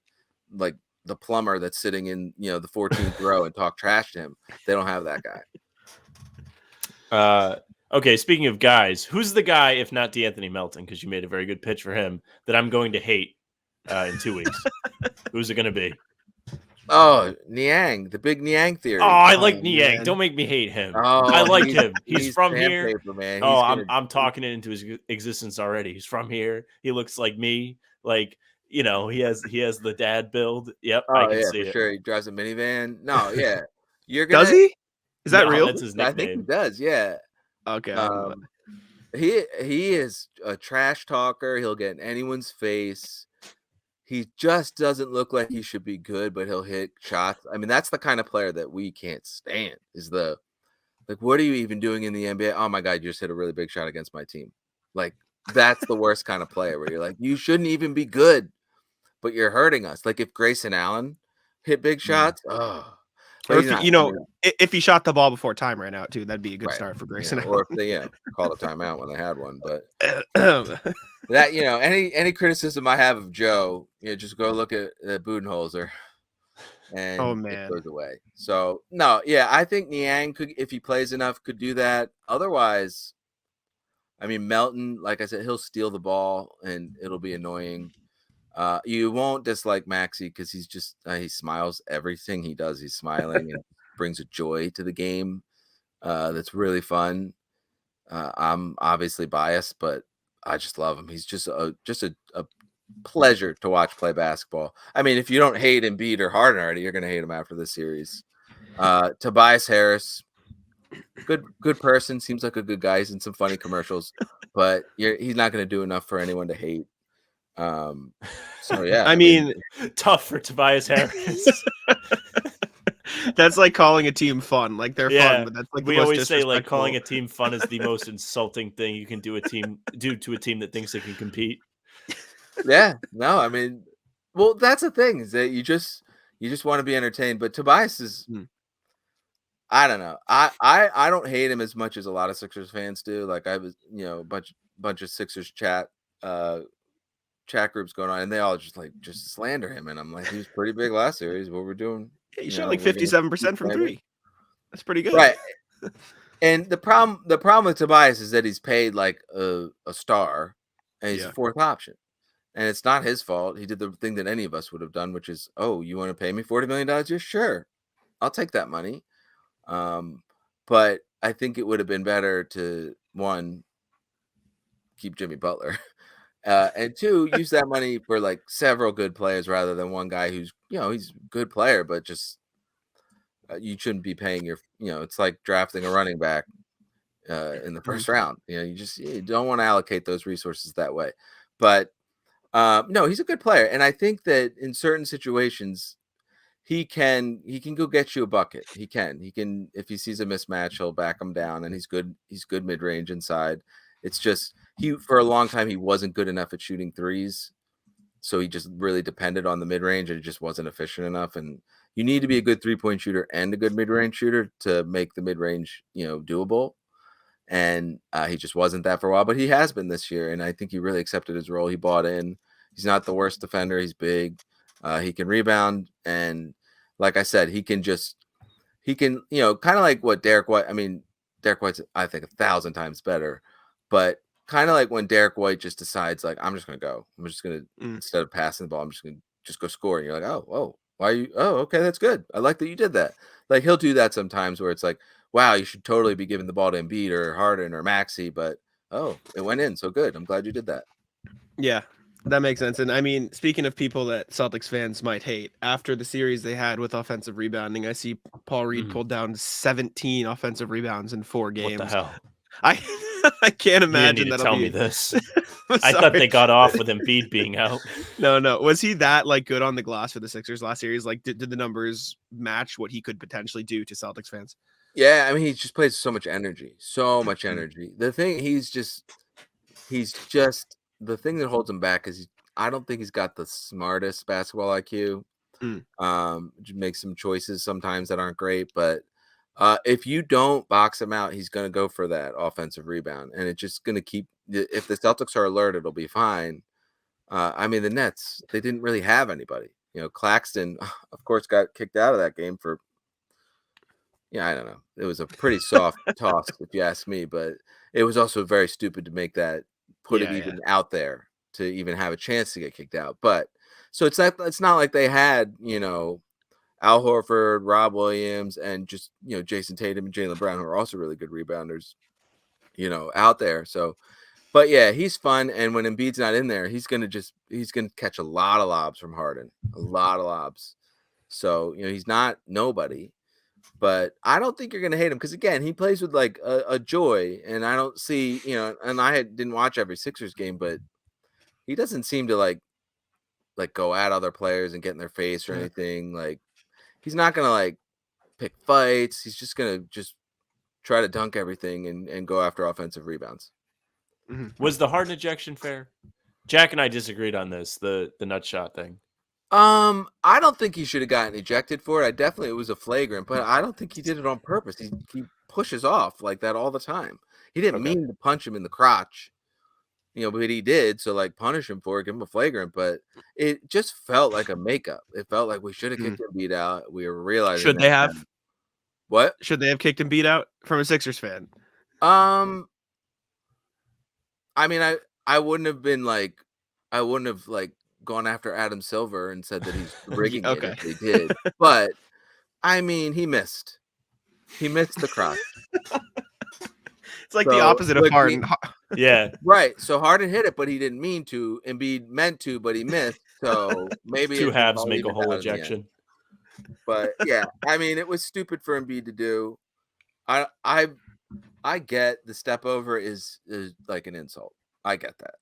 like the plumber that's sitting in the 14th row and talk trash to him. They don't have that guy. Okay, speaking of guys, who's the guy, if not DeAnthony Melton, because you made a very good pitch for him, that I'm going to hate in 2 weeks? Who's it going to be? Oh, Niang, the big Niang theory. Oh, I like Niang. Man. Don't make me hate him. I like him. He's from here. Paper, man. I'm talking it into his existence already. He's from here. He looks like me. Like, he has the dad build. Yep, I can see it. Sure. He drives a minivan. No, yeah. Does he? Is that real? That's his nickname. I think he does. Yeah. Okay. He is a trash talker. He'll get in anyone's face. He just doesn't look like he should be good, but he'll hit shots. I mean, that's the kind of player that we can't stand. What are you even doing in the NBA? Oh my God, you just hit a really big shot against my team. Like, that's the worst kind of player where you're like, you shouldn't even be good, but you're hurting us. Like if Grayson Allen hit big shots, or if he shot the ball before time ran out too, that'd be a good start for Grayson. Or if they called a timeout when they had one. But that any criticism I have of Joe, just go look at Budenholzer, and it goes away. So no, I think Niang could, if he plays enough, could do that. Otherwise, I mean Melton, like I said, he'll steal the ball and it'll be annoying. You won't dislike Maxey because he's just he smiles everything he does. He's smiling and brings a joy to the game that's really fun. I'm obviously biased, but I just love him. He's just a pleasure to watch play basketball. I mean, if you don't hate Embiid or Harden already, you're gonna hate him after this series. Tobias Harris, good person, seems like a good guy. He's in some funny commercials, but he's not gonna do enough for anyone to hate. So yeah, I mean, tough for Tobias Harris. That's like calling a team fun. Like they're fun, but that's like we always say like calling a team fun is the most insulting thing you can do to a team that thinks they can compete. Yeah, no, I mean, well, that's the thing is that you just want to be entertained. But Tobias is, I don't know, I don't hate him as much as a lot of Sixers fans do. Like I was, a bunch of Sixers chat chat groups going on, and they all just slander him. And I'm like, he was pretty big last series. What we're doing? Yeah, he shot like 57% from three. That's pretty good, right? And the problem with Tobias is that he's paid like a star, and he's a fourth option. And it's not his fault. He did the thing that any of us would have done, which is, oh, you want to pay me $40 million a year? Sure, I'll take that money. But I think it would have been better to, one, keep Jimmy Butler, and two, use that money for like several good players rather than one guy who's, he's a good player, but just you shouldn't be paying your, it's like drafting a running back in the first round. You don't want to allocate those resources that way. But no, he's a good player, and I think that in certain situations, he can go get you a bucket. He can if he sees a mismatch, he'll back him down, and he's good mid range inside. It's just for a long time he wasn't good enough at shooting threes, so he just really depended on the mid range, and it just wasn't efficient enough. And you need to be a good 3-point shooter and a good mid range shooter to make the mid range doable. And he just wasn't that for a while, but he has been this year. And I think he really accepted his role. He bought in. He's not the worst defender. He's big. He can rebound. And like I said, he can, kind of like what Derek White, Derek White's, I think, 1,000 times better, but kind of like when Derek White just decides, like, I'm just going to go. I'm just going to, instead of passing the ball, I'm just going to just go score. And you're like, oh, why are you? Oh, okay, that's good. I like that you did that. Like, he'll do that sometimes where it's like, wow, you should totally be giving the ball to Embiid or Harden or Maxey, but it went in. So good. I'm glad you did that. Yeah, that makes sense. And speaking of people that Celtics fans might hate, after the series they had with offensive rebounding, I see Paul Reed pulled down 17 offensive rebounds in 4 games. What the hell? I can't imagine that. Tell me this. I thought they got off with Embiid being out. No. Was he that good on the glass for the Sixers last series? Like, did the numbers match what he could potentially do to Celtics fans? Yeah, he just plays so much energy. The thing the thing that holds him back is I don't think he's got the smartest basketball IQ. Makes some choices sometimes that aren't great, but if you don't box him out, he's going to go for that offensive rebound, and it's just going to keep. If the Celtics are alert, it'll be fine. The Nets, they didn't really have anybody. Claxton, of course, got kicked out of that game for. Yeah, I don't know. It was a pretty soft toss, if you ask me, but it was also very stupid to make that out there to even have a chance to get kicked out. But so it's not like they had, Al Horford, Rob Williams, and just, Jason Tatum and Jaylen Brown, who are also really good rebounders, out there. So, but yeah, he's fun. And when Embiid's not in there, he's going to catch a lot of lobs from Harden, a lot of lobs. So, he's not nobody. But I don't think you're going to hate him because, again, he plays with like a joy. And I don't see, and I didn't watch every Sixers game, but he doesn't seem to like go at other players and get in their face or anything. Like, he's not going to like pick fights. He's just going to just try to dunk everything and go after offensive rebounds. Was the Harden ejection fair? Jack and I disagreed on this, the nut shot thing. I don't think he should have gotten ejected for it. It was a flagrant, but I don't think he did it on purpose. He pushes off like that all the time. He didn't mean to punch him in the crotch, but he did. So like punish him for it, give him a flagrant, but it just felt like a makeup. It felt like we should have kicked Embiid out. We were realizing. Should they have? What? Should they have kicked Embiid out from a Sixers fan? I wouldn't have gone after Adam Silver and said that he's rigging it if they did. But he missed. He missed the crotch. It's like the opposite of Harden. Yeah. Right. So Harden hit it, but he didn't mean to. Embiid meant to, but he missed. So maybe two halves make a whole ejection. But yeah, it was stupid for Embiid to do. I get the step over is like an insult. I get that.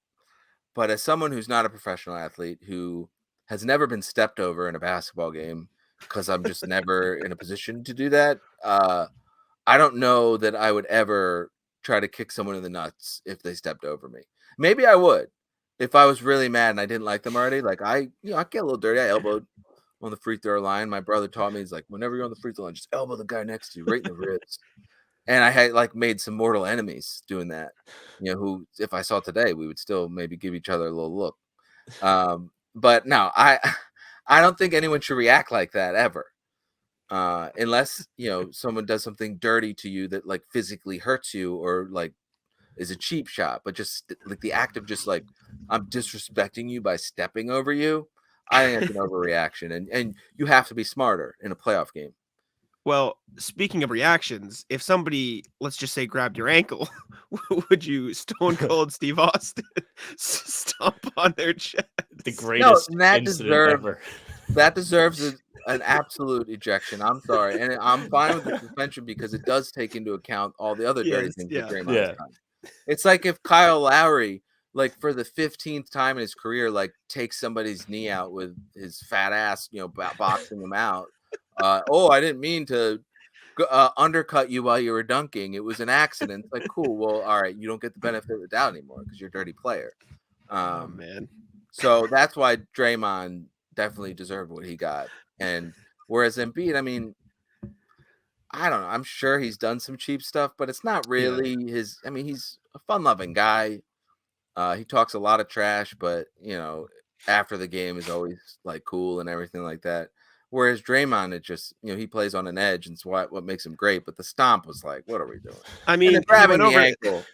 But as someone who's not a professional athlete, who has never been stepped over in a basketball game, because I'm just never in a position to do that, I don't know that I would ever try to kick someone in the nuts if they stepped over me. Maybe I would if I was really mad and I didn't like them already. Like I get a little dirty. I elbowed on the free throw line. My brother taught me, he's like, whenever you're on the free throw line, just elbow the guy next to you right in the ribs. And I had like made some mortal enemies doing that, who if I saw today, we would still maybe give each other a little look. But no, I don't think anyone should react like that ever. Unless, someone does something dirty to you that like physically hurts you or like is a cheap shot, but just like the act of just like, I'm disrespecting you by stepping over you. I think that's an overreaction, and you have to be smarter in a playoff game. Well, speaking of reactions, if somebody, let's just say, grabbed your ankle, would you Stone Cold Steve Austin stomp on their chest? The greatest incident ever. That deserves an absolute ejection. I'm sorry, and I'm fine with the suspension because it does take into account all the other dirty things that Draymond's done. It's like if Kyle Lowry, like for the 15th time in his career, like takes somebody's knee out with his fat ass, boxing him out. I didn't mean to undercut you while you were dunking. It was an accident. It's like, cool. Well, all right. You don't get the benefit of the doubt anymore because you're a dirty player. Oh, man. So that's why Draymond definitely deserved what he got. And whereas Embiid, I mean, I don't know. I'm sure he's done some cheap stuff, but it's not really his. I mean, he's a fun-loving guy. He talks a lot of trash, but, after the game is always like cool and everything like that. Whereas Draymond, it just, he plays on an edge, and it's what makes him great. But the stomp was like, what are we doing? I mean, grabbing the ankle.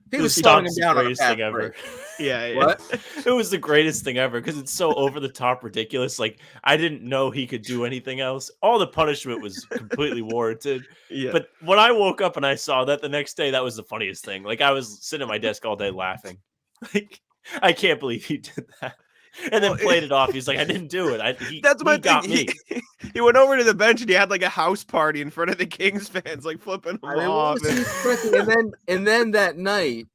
He was slowing him down on a thing ever. Yeah. What? It was the greatest thing ever because it's so over the top ridiculous. Like, I didn't know he could do anything else. All the punishment was completely warranted. Yeah. But when I woke up and I saw that the next day, that was the funniest thing. Like, I was sitting at my desk all day laughing. Like, I can't believe he did that. And then played it off. He's like, I didn't do it. That's my he got me. He went over to the bench and he had like a house party in front of the Kings fans, like flipping them off. And then that night,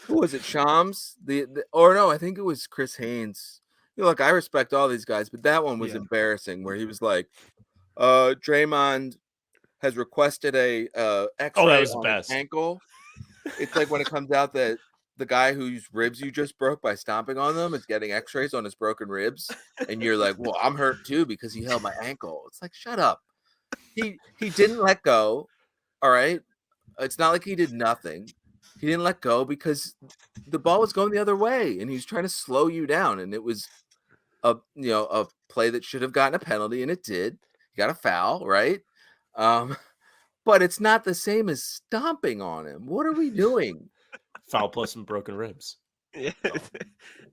who was it? Shams? I think it was Chris Haynes. Look, I respect all these guys, but that one was embarrassing. Where he was like, Draymond has requested a X-ray on his ankle. It's like when it comes out that the guy whose ribs you just broke by stomping on them is getting x-rays on his broken ribs. And you're like, well, I'm hurt too because he held my ankle. It's like, shut up. He didn't let go. All right. It's not like he did nothing. He didn't let go because the ball was going the other way and he was trying to slow you down. And it was a play that should have gotten a penalty, and it did. You got a foul, right? But it's not the same as stomping on him. What are we doing? Foul plus some broken ribs. Yeah.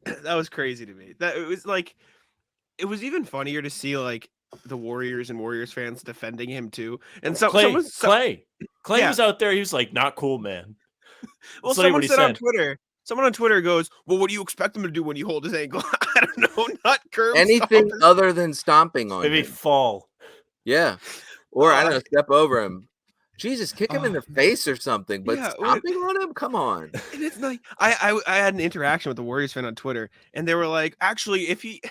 That was crazy to me. That it was even funnier to see like the Warriors and Warriors fans defending him too. And Clay was out there. He was like, "Not cool, man." Well, someone said on Twitter. Someone on Twitter goes, "Well, what do you expect him to do when you hold his ankle?" I don't know. Not curb. Anything other than stomping on him. Maybe fall. Yeah, or I don't know, step over him. Jesus, kick him in the face or something, but stomping on him? Come on. And it's like, I had an interaction with the Warriors fan on Twitter, and they were like, actually, if he,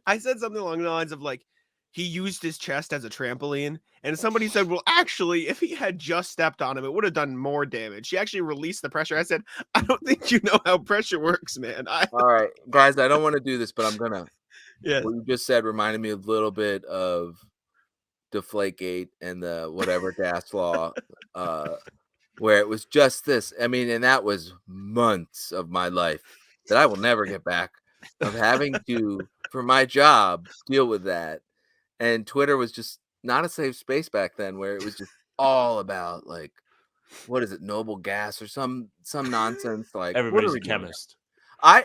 I said something along the lines of like, he used his chest as a trampoline, and somebody said, well, actually, if he had just stepped on him, it would have done more damage. He actually released the pressure. I said, I don't think you know how pressure works, man. All right, guys, I don't want to do this, but I'm gonna. Yeah. What you just said reminded me a little bit of Deflategate and the whatever gas law, where it was just this. I mean, and that was months of my life that I will never get back, of having to, for my job, deal with that. And Twitter was just not a safe space back then, where it was just all about like, what is it, noble gas or some nonsense. Like everybody's a chemist. I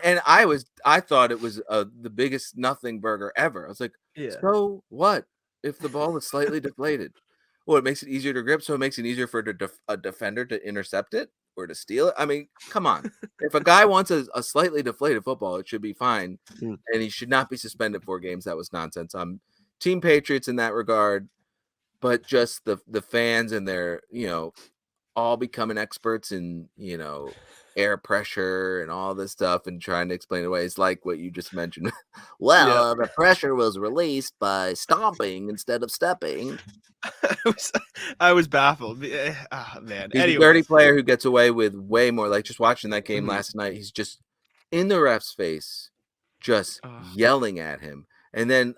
thought it was the biggest nothing burger ever. I was like, so what? If the ball was slightly deflated, well, it makes it easier to grip, so it makes it easier for a defender to intercept it or to steal it. I mean, come on. If a guy wants a slightly deflated football, it should be fine, and he should not be suspended 4 games. That was nonsense. I'm Team Patriots in that regard, but just the fans and their, all becoming experts in, air pressure and all this stuff and trying to explain it away. It's like what you just mentioned. The pressure was released by stomping instead of stepping. I was baffled. Man. He's a dirty player who gets away with way more. Like just watching that game last night, he's just in the ref's face, just yelling at him. And then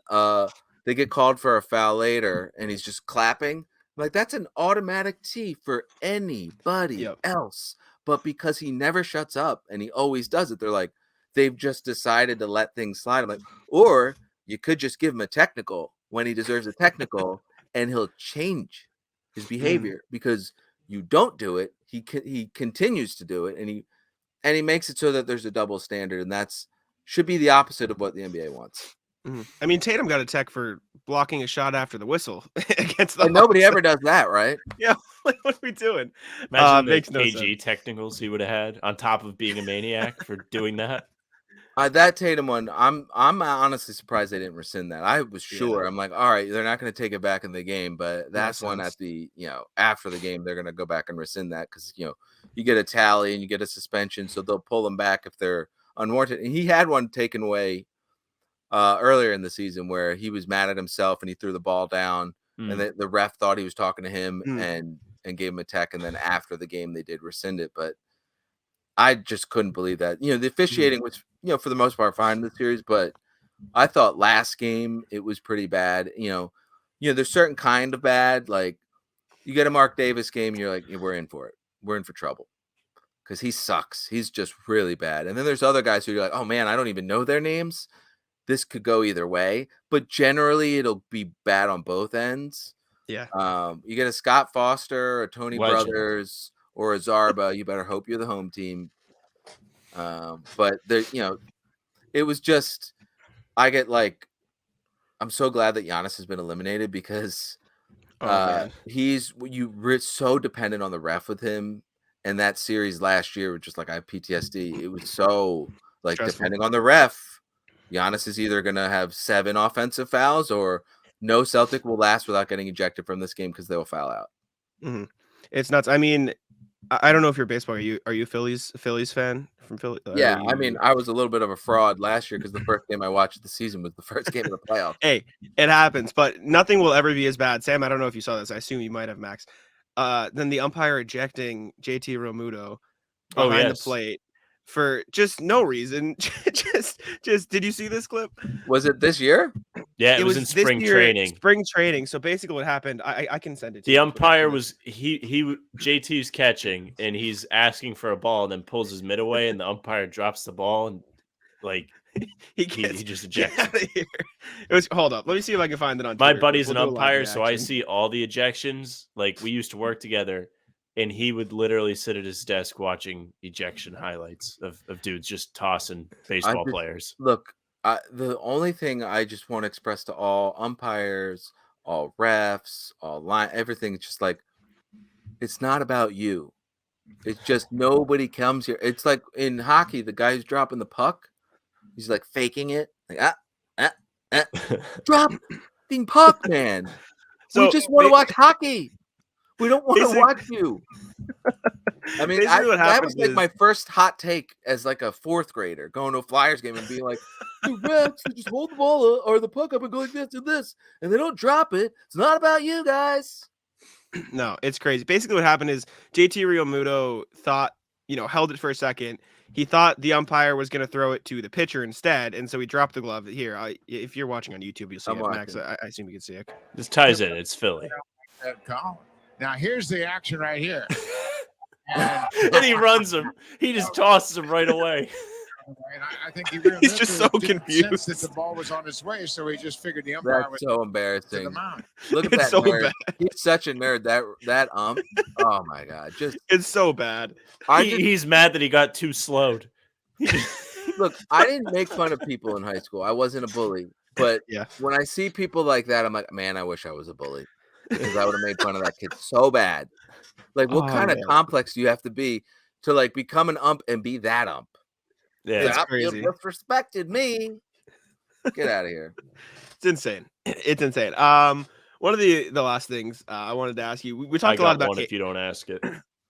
they get called for a foul later and he's just clapping. Like, that's an automatic T for anybody else. But because he never shuts up and he always does it, they're like, they've just decided to let things slide. I'm like, or you could just give him a technical when he deserves a technical and he'll change his behavior because you don't do it. He continues to do it and he makes it so that there's a double standard, and that's should be the opposite of what the NBA wants. I mean, Tatum got a tech for blocking a shot after the whistle against the And nobody ever does that, right? Yeah, like, what are we doing? Imagine the makes no KG sense. technicals he would have had on top of being a maniac for doing that. That Tatum one, I'm honestly surprised they didn't rescind that. I was sure. I'm like, all right, they're not going to take it back in the game, but that's one at the after the game they're going to go back and rescind that because you get a tally and you get a suspension, so they'll pull them back if they're unwarranted. And he had one taken away earlier in the season where he was mad at himself and he threw the ball down, and the ref thought he was talking to him and gave him a tech, and then after the game they did rescind it, but I just couldn't believe that. The officiating was, for the most part fine in the series, but I thought last game it was pretty bad. There's certain kind of bad, like you get a Mark Davis game, you're like, we're in for it. We're in for trouble because he sucks. He's just really bad. And then there's other guys who you're like, oh man, I don't even know their names. This could go either way, but generally it'll be bad on both ends. Yeah. You get a Scott Foster, a Tony Legend. Brothers, or a Zarba. You better hope you're the home team. But there, it was just, I'm so glad that Giannis has been eliminated because we're so dependent on the ref with him. And that series last year was just like, I have PTSD. It was so depending on the ref. Giannis is either going to have 7 offensive fouls or no Celtic will last without getting ejected from this game because they will foul out. It's nuts. I mean, I don't know if you're baseball. Are you a Phillies fan from Philly? Yeah, I mean, I was a little bit of a fraud last year because the first game I watched of the season was the first game of the playoffs. Hey, it happens, but nothing will ever be as bad. Sam, I don't know if you saw this. I assume you might have, Max. Then the umpire ejecting JT Realmuto behind the plate for just no reason. just did you see this clip? Was it this year? Yeah, it was in spring training. Spring training. So basically what happened, I can send it to you. The umpire was JT's catching and he's asking for a ball and then pulls his mitt away and the umpire drops the ball and he just ejects. Out of here. Hold up. Let me see if I can find it on My Twitter. buddy's an umpire, so I see all the ejections. Like we used to work together. And he would literally sit at his desk watching ejection highlights of dudes just tossing baseball players. Look, the only thing I just want to express to all umpires, all refs, all line, everything, it's just like, it's not about you. It's just nobody comes here. It's like in hockey, the guy who's dropping the puck, he's like faking it. Like, dropping puck, man. So we just want to watch hockey. We don't want to watch you. I mean, that was like my first hot take as like a 4th grader going to a Flyers game and being like, the refs, they just hold the ball or the puck up and go like this and this, and they don't drop it. It's not about you guys. No, it's crazy. Basically what happened is JT Realmuto thought, held it for a second. He thought the umpire was going to throw it to the pitcher instead, and so he dropped the glove. Here, if you're watching on YouTube, you'll see it. Max, I assume you can see it. This ties in. It's Philly. Now, here's the action right here. And he runs him. He just tosses him right away. And I think he's just so confused that the ball was on his way, so he just figured the umpire was so embarrassing. Look at that so nerd. Bad. He's such a nerd. That oh my god, it's so bad. He's mad that he got too slowed. Look, I didn't make fun of people in high school. I wasn't a bully, but when I see people like that, I'm like, man, I wish I was a bully. Because I would have made fun of that kid so bad. Like, what kind of complex do you have to be to become an ump and be that ump? Yeah, it's crazy. You disrespected me. Get out of here. It's insane. It's insane. One of the last things I wanted to ask you. We talked a lot about if you don't ask it.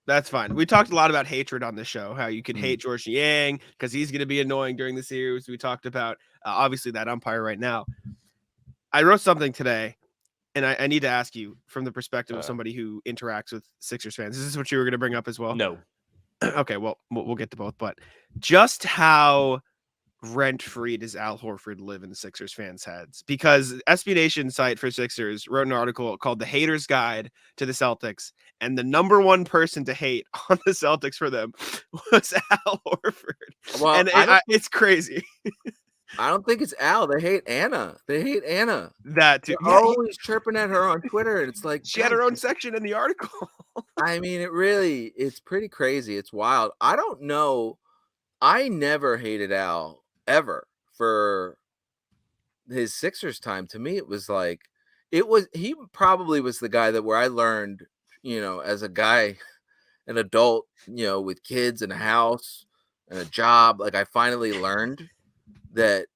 That's fine. We talked a lot about hatred on the show. How you can hate George Niang because he's going to be annoying during the series. We talked about obviously that umpire right now. I wrote something today. And I need to ask you from the perspective of somebody who interacts with Sixers fans. Is this what you were going to bring up as well? No. Okay, well, we'll get to both. But just how rent-free does Al Horford live in the Sixers fans' heads? Because SB Nation site for Sixers wrote an article called The Hater's Guide to the Celtics, and the number one person to hate on the Celtics for them was Al Horford. Well, And it's crazy. I don't think it's Al. They hate Anna. That too. They're always chirping at her on Twitter, and it's like she had her own section in the article. I mean, it's pretty crazy. It's wild. I don't know. I never hated Al ever for his Sixers time. To me, it was like he probably was the guy that where I learned, as a guy, an adult, with kids and a house and a job. Like I finally learned that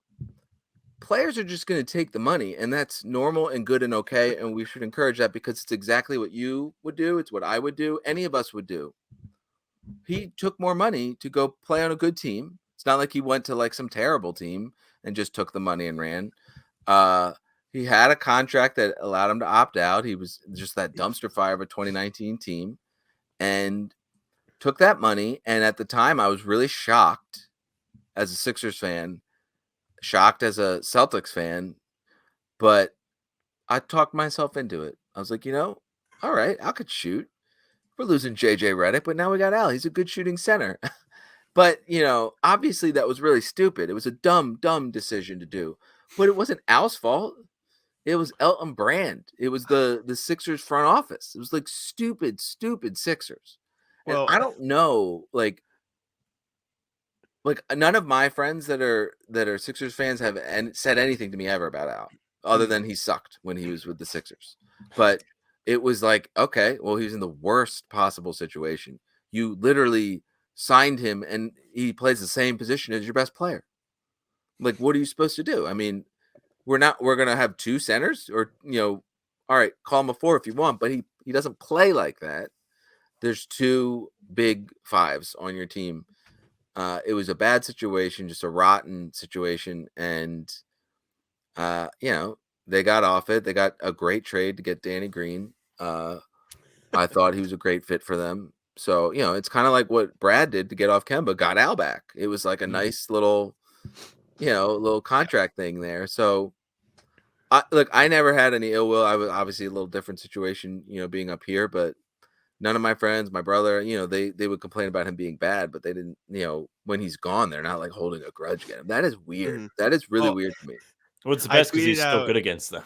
players are just going to take the money, and that's normal and good and okay, and we should encourage that because it's exactly what you would do. It's what I would do. Any of us would do. He took more money to go play on a good team. It's not like he went to like some terrible team and just took the money and ran. He had a contract that allowed him to opt out. He was just that dumpster fire of a 2019 team and took that money. And at the time, I was really shocked as a Sixers fan, shocked as a Celtics fan, but I talked myself into it. I was like, all right, I could shoot. We're losing JJ Redick, but now we got Al. He's a good shooting center. But, obviously that was really stupid. It was a dumb decision to do. But it wasn't Al's fault. It was Elton Brand. It was the Sixers front office. It was like stupid Sixers. Well, and I don't know, like none of my friends that are Sixers fans have said anything to me ever about Al, other than he sucked when he was with the Sixers. But it was like, okay, well, he was in the worst possible situation. You literally signed him, and he plays the same position as your best player. Like, what are you supposed to do? I mean, we're going to have two centers, or, all right, call him a 4 if you want, but he doesn't play like that. There's two big fives on your team. It was a bad situation, just a rotten situation. And, they got off it. They got a great trade to get Danny Green. I thought he was a great fit for them. So, it's kind of like what Brad did to get off Kemba, got Al back. It was like a nice little, little contract thing there. So, I never had any ill will. I was obviously a little different situation, being up here, but none of my friends, my brother, they would complain about him being bad, but they didn't, when he's gone, they're not like holding a grudge against him. That is weird. Mm-hmm. That is really weird to me. Well, it's the best because he's still good against them.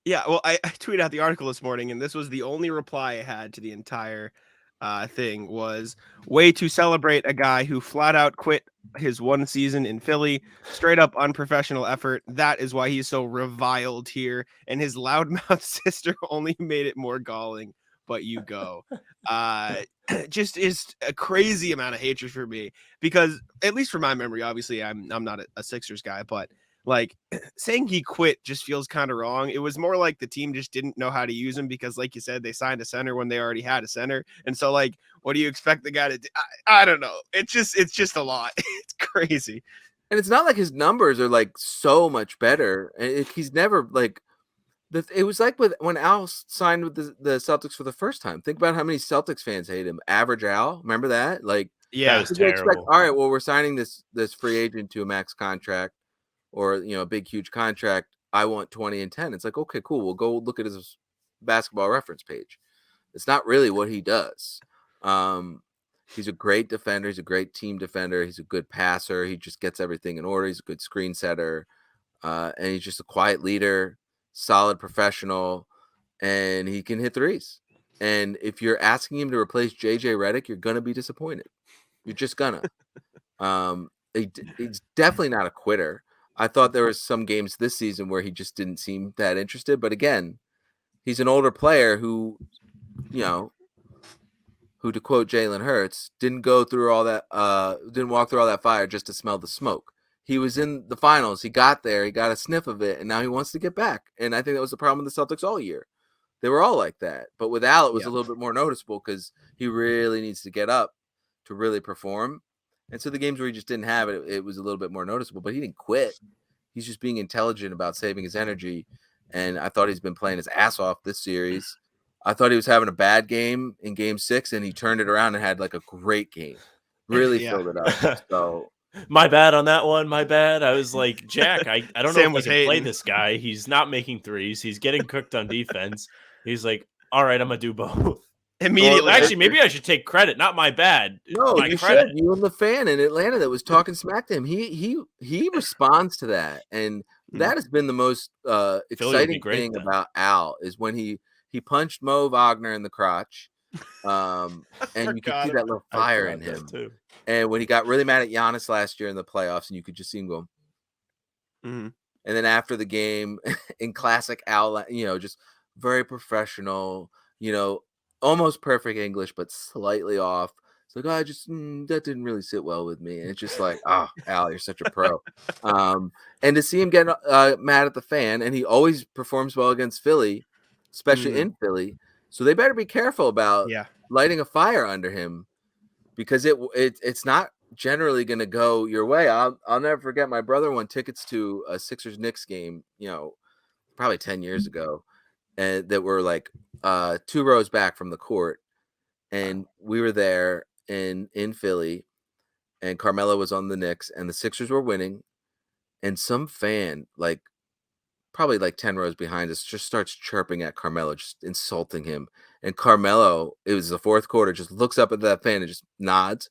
Yeah, well, I tweeted out the article this morning, and this was the only reply I had to the entire thing was way to celebrate a guy who flat out quit his one season in Philly, straight up unprofessional effort. That is why he's so reviled here, and his loudmouth sister only made it more galling. But you go. Just is a crazy amount of hatred for me because, at least from my memory, obviously I'm not a Sixers guy, but like saying he quit just feels kind of wrong. It was more like the team just didn't know how to use him because, like you said, they signed a center when they already had a center. And so, like, what do you expect the guy to do? I don't know. It's just a lot. It's crazy. And it's not like his numbers are like so much better. He's never like. It was like when Al signed with the Celtics for the first time. Think about how many Celtics fans hate him. Average Al, remember that? Like, yeah, that was terrible. All right, well, we're signing this free agent to a max contract, or a big huge contract. I want 20 and 10. It's like, okay, cool. We'll go look at his basketball reference page. It's not really what he does. He's a great defender. He's a great team defender. He's a good passer. He just gets everything in order. He's a good screen setter, and he's just a quiet leader. Solid professional, and he can hit threes. And if you're asking him to replace JJ Redick, you're gonna be disappointed. You're just gonna. He's definitely not a quitter. I thought there was some games this season where he just didn't seem that interested. But again, he's an older player who, who to quote Jalen Hurts, didn't walk through all that fire just to smell the smoke. He was in the finals. He got there. He got a sniff of it, and now he wants to get back. And I think that was the problem with the Celtics all year. They were all like that. But with Al, it was a little bit more noticeable because he really needs to get up to really perform. And so the games where he just didn't have it, it was a little bit more noticeable. But he didn't quit. He's just being intelligent about saving his energy. And I thought he's been playing his ass off this series. I thought he was having a bad game in Game 6, and he turned it around and had like a great game. Really filled it up. So. My bad on that one. My bad. I was like, Jack, I don't Sam know was if I can play hating. this guy. He's not making threes. He's getting cooked on defense. He's like, all right, I'm going to do both. Immediately. Actually, maybe I should take credit. Not my bad. No, my you credit. should. You and the fan in Atlanta that was talking smack to him. He responds to that, and that has been the most exciting thing about Al is when he punched Mo Wagner in the crotch, and you could see that little fire in him. Too. And when he got really mad at Giannis last year in the playoffs, and you could just see him go. Mm-hmm. And then after the game, in classic Al, just very professional, almost perfect English, but slightly off. It's like, I just that didn't really sit well with me. And it's just like, oh, Al, you're such a pro. And to see him get mad at the fan, and he always performs well against Philly, especially in Philly. So they better be careful about lighting a fire under him, because it's not generally going to go your way. I'll never forget my brother won tickets to a Sixers-Knicks game, probably 10 years ago, and that were like 2 rows back from the court, and we were there in Philly, and Carmelo was on the Knicks, and the Sixers were winning, and some fan, like probably like 10 rows behind us, just starts chirping at Carmelo, just insulting him. And Carmelo, it was the fourth quarter, just looks up at that fan and just nods,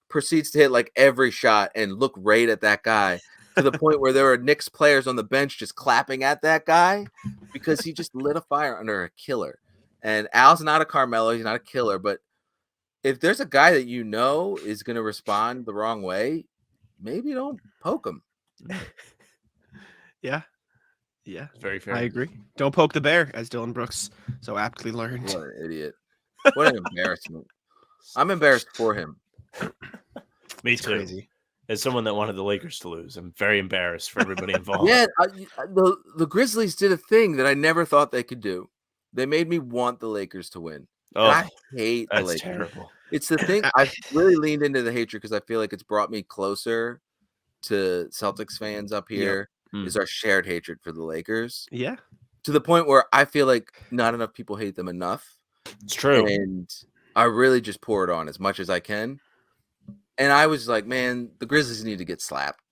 proceeds to hit like every shot and look right at that guy, to the point where there were Knicks players on the bench just clapping at that guy because he just lit a fire under a killer. And Al's not a Carmelo, he's not a killer, but if there's a guy that is going to respond the wrong way, maybe don't poke him. Yeah. Yeah. Very fair. I agree. Don't poke the bear, as Dylan Brooks so aptly learned. What an idiot. What an embarrassment. I'm embarrassed for him. Me too. Crazy. As someone that wanted the Lakers to lose, I'm very embarrassed for everybody involved. Yeah, the Grizzlies did a thing that I never thought they could do. They made me want the Lakers to win. Oh, I hate the that's Lakers. terrible. It's the thing. I've really leaned into the hatred because I feel like it's brought me closer to Celtics fans up here. Is our shared hatred for the Lakers. Yeah. To the point where I feel like not enough people hate them enough. It's true. And I really just pour it on as much as I can. And I was like, man, the Grizzlies need to get slapped.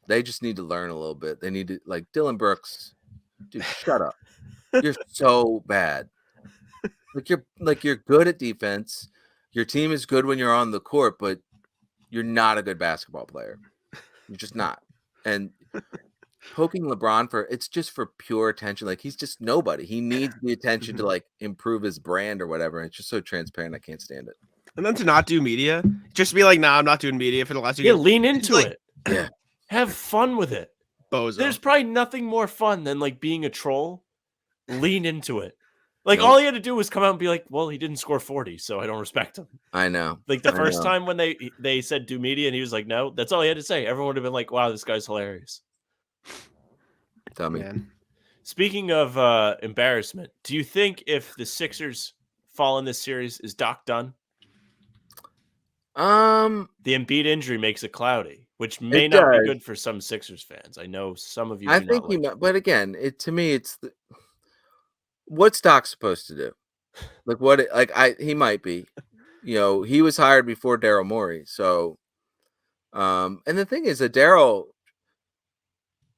They just need to learn a little bit. They need to, like, Dylan Brooks, dude, shut up. You're so bad. You're good at defense. Your team is good when you're on the court, but you're not a good basketball player. You're just not. And poking LeBron it's just for pure attention. Like, he's just nobody. He needs the attention to, like, improve his brand or whatever. And it's just so transparent. I can't stand it. And then to not do media, just be like, nah, I'm not doing media for the last 2 years. Lean into it. Yeah. Have fun with it. Bozo. There's probably nothing more fun than like being a troll. Lean into it. Like, all he had to do was come out and be like, well, he didn't score 40, so I don't respect him. I know. Like, the first time when they said do media and he was like, no, that's all he had to say. Everyone would have been like, wow, this guy's hilarious. Tell me. Man. Speaking of embarrassment, do you think if the Sixers fall in this series, is Doc done? The Embiid injury makes it cloudy, which may not be good for some Sixers fans. I know some of you. I think he might, but again, to me, it's what's Doc supposed to do? Like he might be, he was hired before Daryl Morey, so, and the thing is that Daryl,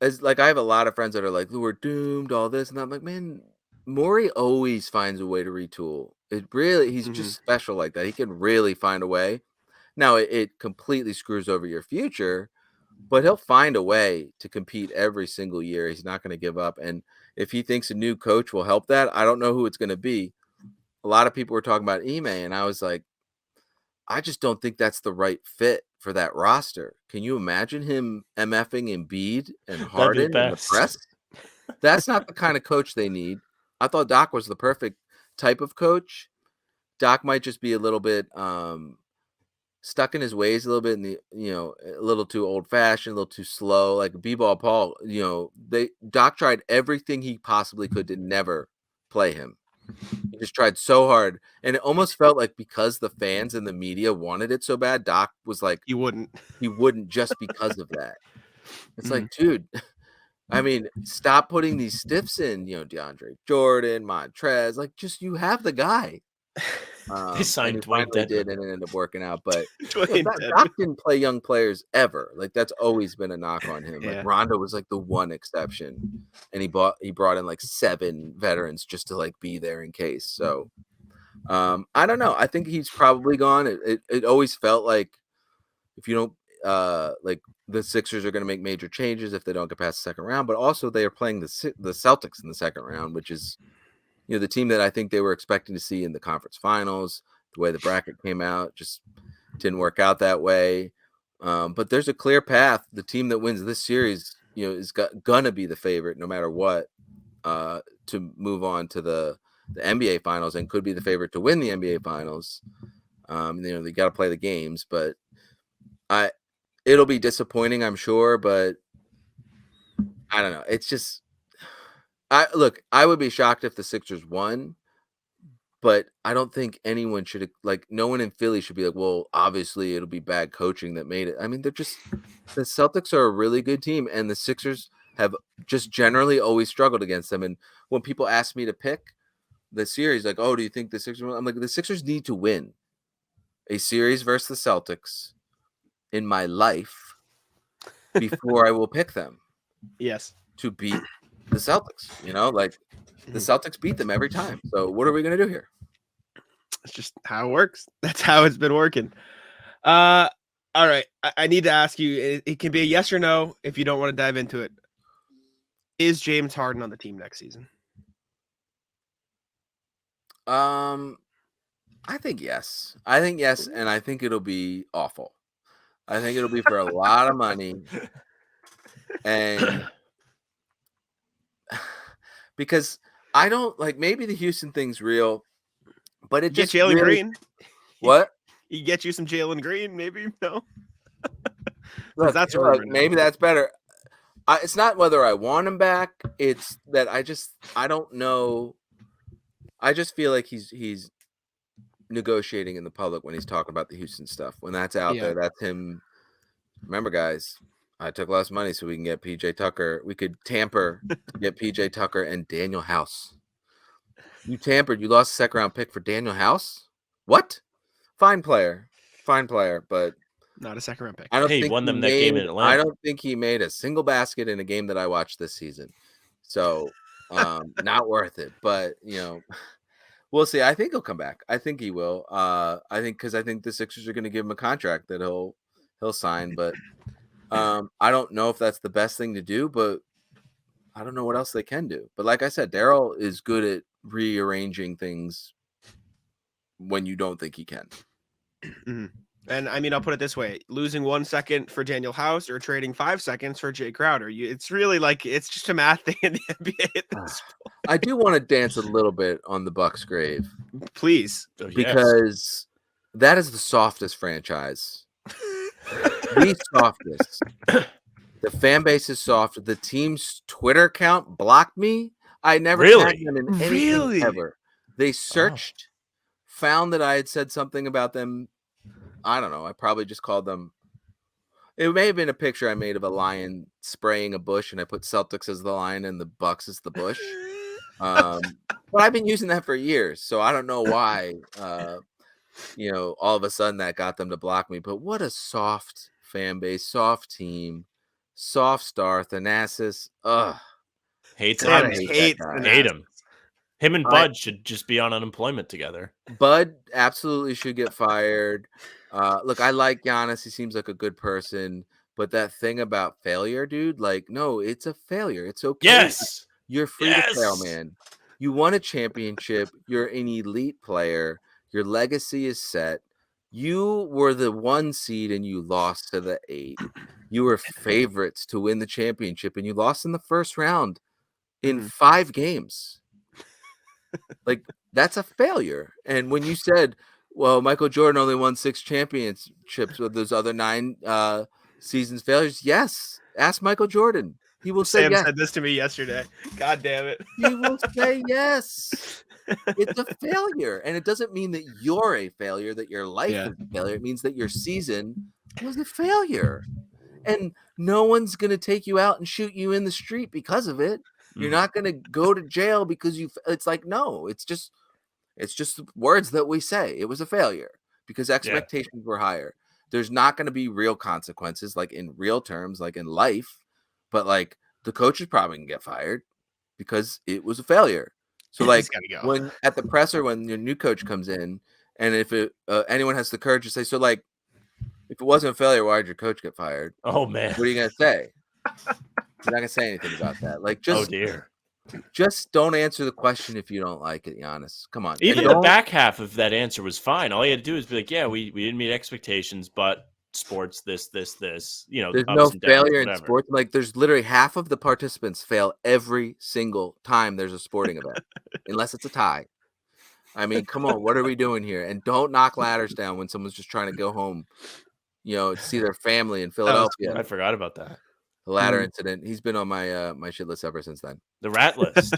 as like I have a lot of friends that are like, we're doomed, all this, and I'm like, man, Morey always finds a way to retool. He's just special like that. He can really find a way. Now, it completely screws over your future, but he'll find a way to compete every single year. He's not going to give up. And if he thinks a new coach will help that, I don't know who it's going to be. A lot of people were talking about Ime, and I was like, I just don't think that's the right fit for that roster. Can you imagine him MFing Embiid and Harden in the press? That's not the kind of coach they need. I thought Doc was the perfect type of coach. Doc might just be a little bit stuck in his ways a little bit, a little too old fashioned, a little too slow, like B-ball Paul. Doc tried everything he possibly could to never play him. He just tried so hard, and it almost felt like because the fans and the media wanted it so bad, Doc was like, he wouldn't just because of that. It's like, dude, I mean, stop putting these stiffs in, DeAndre Jordan, Montrez, like, just, you have the guy. They signed and he Dwayne finally Dedmon. did, and it ended up working out. But Dwayne Dedmon. Doc didn't play young players ever. Like that's always been a knock on him. Yeah. Like Rondo was like the one exception, and he brought in like 7 veterans just to like be there in case. So I don't know. I think he's probably gone. It always felt like if you don't like the Sixers are going to make major changes if they don't get past the second round, but also they are playing the Celtics in the second round, which is, the team that I think they were expecting to see in the conference finals. The way the bracket came out just didn't work out that way. But there's a clear path. The team that wins this series, is gonna be the favorite no matter what, to move on to the NBA finals, and could be the favorite to win the NBA finals. They got to play the games, but it'll be disappointing, I'm sure, but I don't know. It's just, I would be shocked if the Sixers won, but I don't think anyone should, no one in Philly should be like, well, obviously it'll be bad coaching that made it. I mean, the Celtics are a really good team, and the Sixers have just generally always struggled against them. And when people ask me to pick the series, like, oh, do you think the Sixers win? I'm like, the Sixers need to win a series versus the Celtics in my life before I will pick them. Yes. To beat the Celtics, the Celtics beat them every time. So what are we going to do here? It's just how it works. That's how it's been working. All right. I need to ask you, it can be a yes or no if you don't want to dive into it. Is James Harden on the team next season? I think yes. And I think it'll be awful. I think it'll be for a lot of money. And because I don't maybe the Houston thing's real, but it just get Jalen Green. What? You get you some Jalen Green, maybe? No. Look, that's maybe that's better. It's not whether I want him back. It's that I don't know. I just feel like he's negotiating in the public when he's talking about the Houston stuff. When that's out there, that's him. Remember, guys, I took less money so we can get PJ Tucker. We could tamper to get PJ Tucker and Daniel House. You tampered. You lost a second round pick for Daniel House? What? Fine player, but not a second round pick. I don't think he won them that game in Atlanta. I don't think he made a single basket in a game that I watched this season. So not worth it. But we'll see. I think he'll come back. I think he will. I think the Sixers are going to give him a contract that he'll sign, but I don't know if that's the best thing to do, but I don't know what else they can do. But like I said, Daryl is good at rearranging things when you don't think he can. Mm-hmm. And I mean, I'll put it this way: losing 1 second for Daniel House or trading 5 seconds for Jay Crowder. It's really it's just a math thing in the NBA at this point. I do want to dance a little bit on the Bucks' grave, please, because that is the softest franchise. The softest. The fan base is soft. The team's Twitter account blocked me. I never tagged them in anything ever. They searched, found that I had said something about them. I don't know. I probably just called them. It may have been a picture I made of a lion spraying a bush, and I put Celtics as the lion and the Bucks as the bush. But I've been using that for years, so I don't know why. All of a sudden that got them to block me. But what a soft fan base, soft team, soft star, Thanasis. Ugh. Hates him. Hate him. Him and Bud should just be on unemployment together. Bud absolutely should get fired. Look, I like Giannis. He seems like a good person. But that thing about failure, dude, no, it's a failure. It's okay. Yes. You're free to fail, man. You won a championship. You're an elite player. Your legacy is set. You were the 1 seed and you lost to the 8. You were favorites to win the championship and you lost in the first round in 5 games. That's a failure. And when you said, well, Michael Jordan only won 6 championships with those other 9 seasons failures. Yes. Ask Michael Jordan. He will say yes. Sam said this to me yesterday. God damn it. He will say yes. It's a failure. And it doesn't mean that you're a failure, that your life is a failure. It means that your season was a failure. And no one's going to take you out and shoot you in the street because of it. You're not going to go to jail because it's no, it's just, It's just words that we say. It was a failure because expectations were higher. There's not going to be real consequences, like in real terms, like in life, but like the coach is probably going to get fired because it was a failure. So like when at the presser, when your new coach comes in, and if anyone has the courage to say, so like, if it wasn't a failure, why did your coach get fired? Oh man, what are you going to say? You're not going to say anything about that. Like, just, oh dear. Just don't answer the question if you don't like it, Giannis. Come on. Even the back half of that answer was fine. All you had to do is be like, yeah, we didn't meet expectations, but sports, this. You know, there's ups no and downs, failure whatever. in sports. Like, there's literally half of the participants fail every single time there's a sporting event, unless it's a tie. I mean, come on, what are we doing here? And don't knock ladders down when someone's just trying to go home, to see their family in Philadelphia. I forgot about that. The ladder incident. He's been on my my shit list ever since then. The rat list.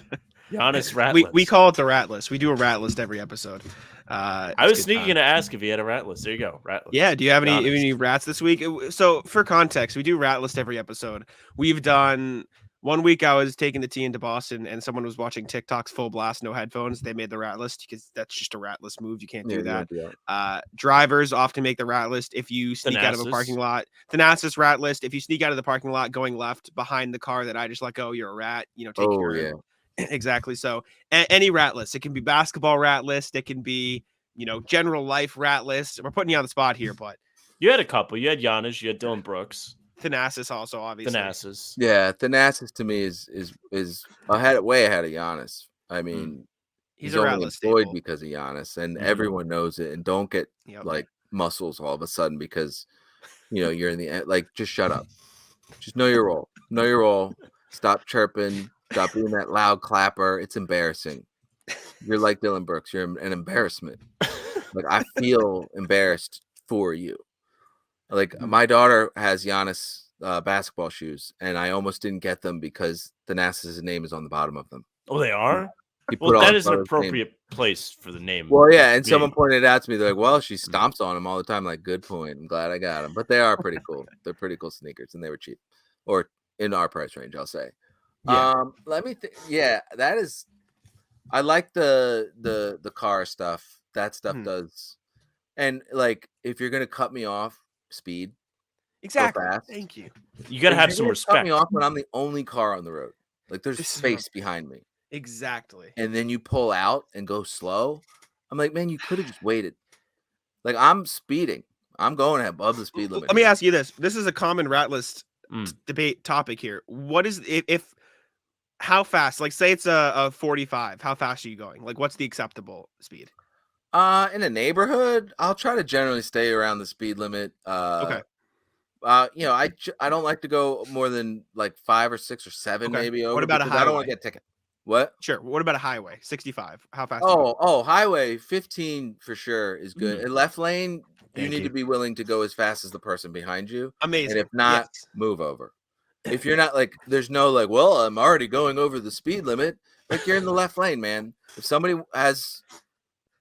Giannis rat list. We call it the rat list. We do a rat list every episode. I was sneaking to ask if he had a rat list. There you go. Rat list. Yeah. Do you have any rats this week? So for context, we do rat list every episode. We've done one week. I was taking the tea into Boston and someone was watching TikTok's full blast, no headphones. They made the rat list because that's just a rat list move. You can't do that. Drivers often make the rat list. If you sneak out of a parking lot, Thanasis rat list. If you sneak out of the parking lot going left behind the car that I just let go, you're a rat. Take care of it. Exactly. So any rat list. It can be basketball rat list. It can be, general life rat list. We're putting you on the spot here, but you had a couple. You had Giannis. You had Dylan Brooks. Thanasis also, obviously. Thanasis. Yeah, Thanasis to me is way ahead of Giannis. I mean, he's only rat list employed staple because of Giannis, and everyone knows it. And don't get like muscles all of a sudden because you're in the like. Just shut up. Just know your role. Know your role. Stop chirping. Stop being that loud clapper. It's embarrassing. You're like Dylan Brooks. You're an embarrassment. Like, I feel embarrassed for you. Like, my daughter has Giannis basketball shoes, and I almost didn't get them because Thanasis' name is on the bottom of them. Oh, they are? Well, that is an appropriate place for the name. Well, yeah, and someone pointed it out to me. They're like, well, she stomps on them all the time. Like, good point. I'm glad I got them. But they are pretty cool. They're pretty cool sneakers, and they were cheap. Or in our price range, I'll say. Yeah. Let me think. Yeah, that is. I like the car stuff. That stuff does. And like, if you're gonna cut me off, speed. Exactly. Fast. Thank you. You gotta have some respect. Cut me off when I'm the only car on the road. Like, there's space behind me. Exactly. And then you pull out and go slow. I'm like, man, you could have just waited. Like, I'm speeding. I'm going above the speed limit. Let me ask you this. This is a common rat list debate topic here. What is if how fast? Like, say it's a 45. How fast are you going? Like, what's the acceptable speed? In a neighborhood, I'll try to generally stay around the speed limit. Okay. I don't like to go more than like 5 or 6 or 7 maybe over. What about a highway? I don't want to get a ticket. What? Sure. What about a highway? 65. How fast? Highway 15 for sure is good. In left lane, you need to be willing to go as fast as the person behind you. Amazing. And if not, move over. If you're not like, there's no like, well, I'm already going over the speed limit. Like, you're in the left lane, man. If somebody has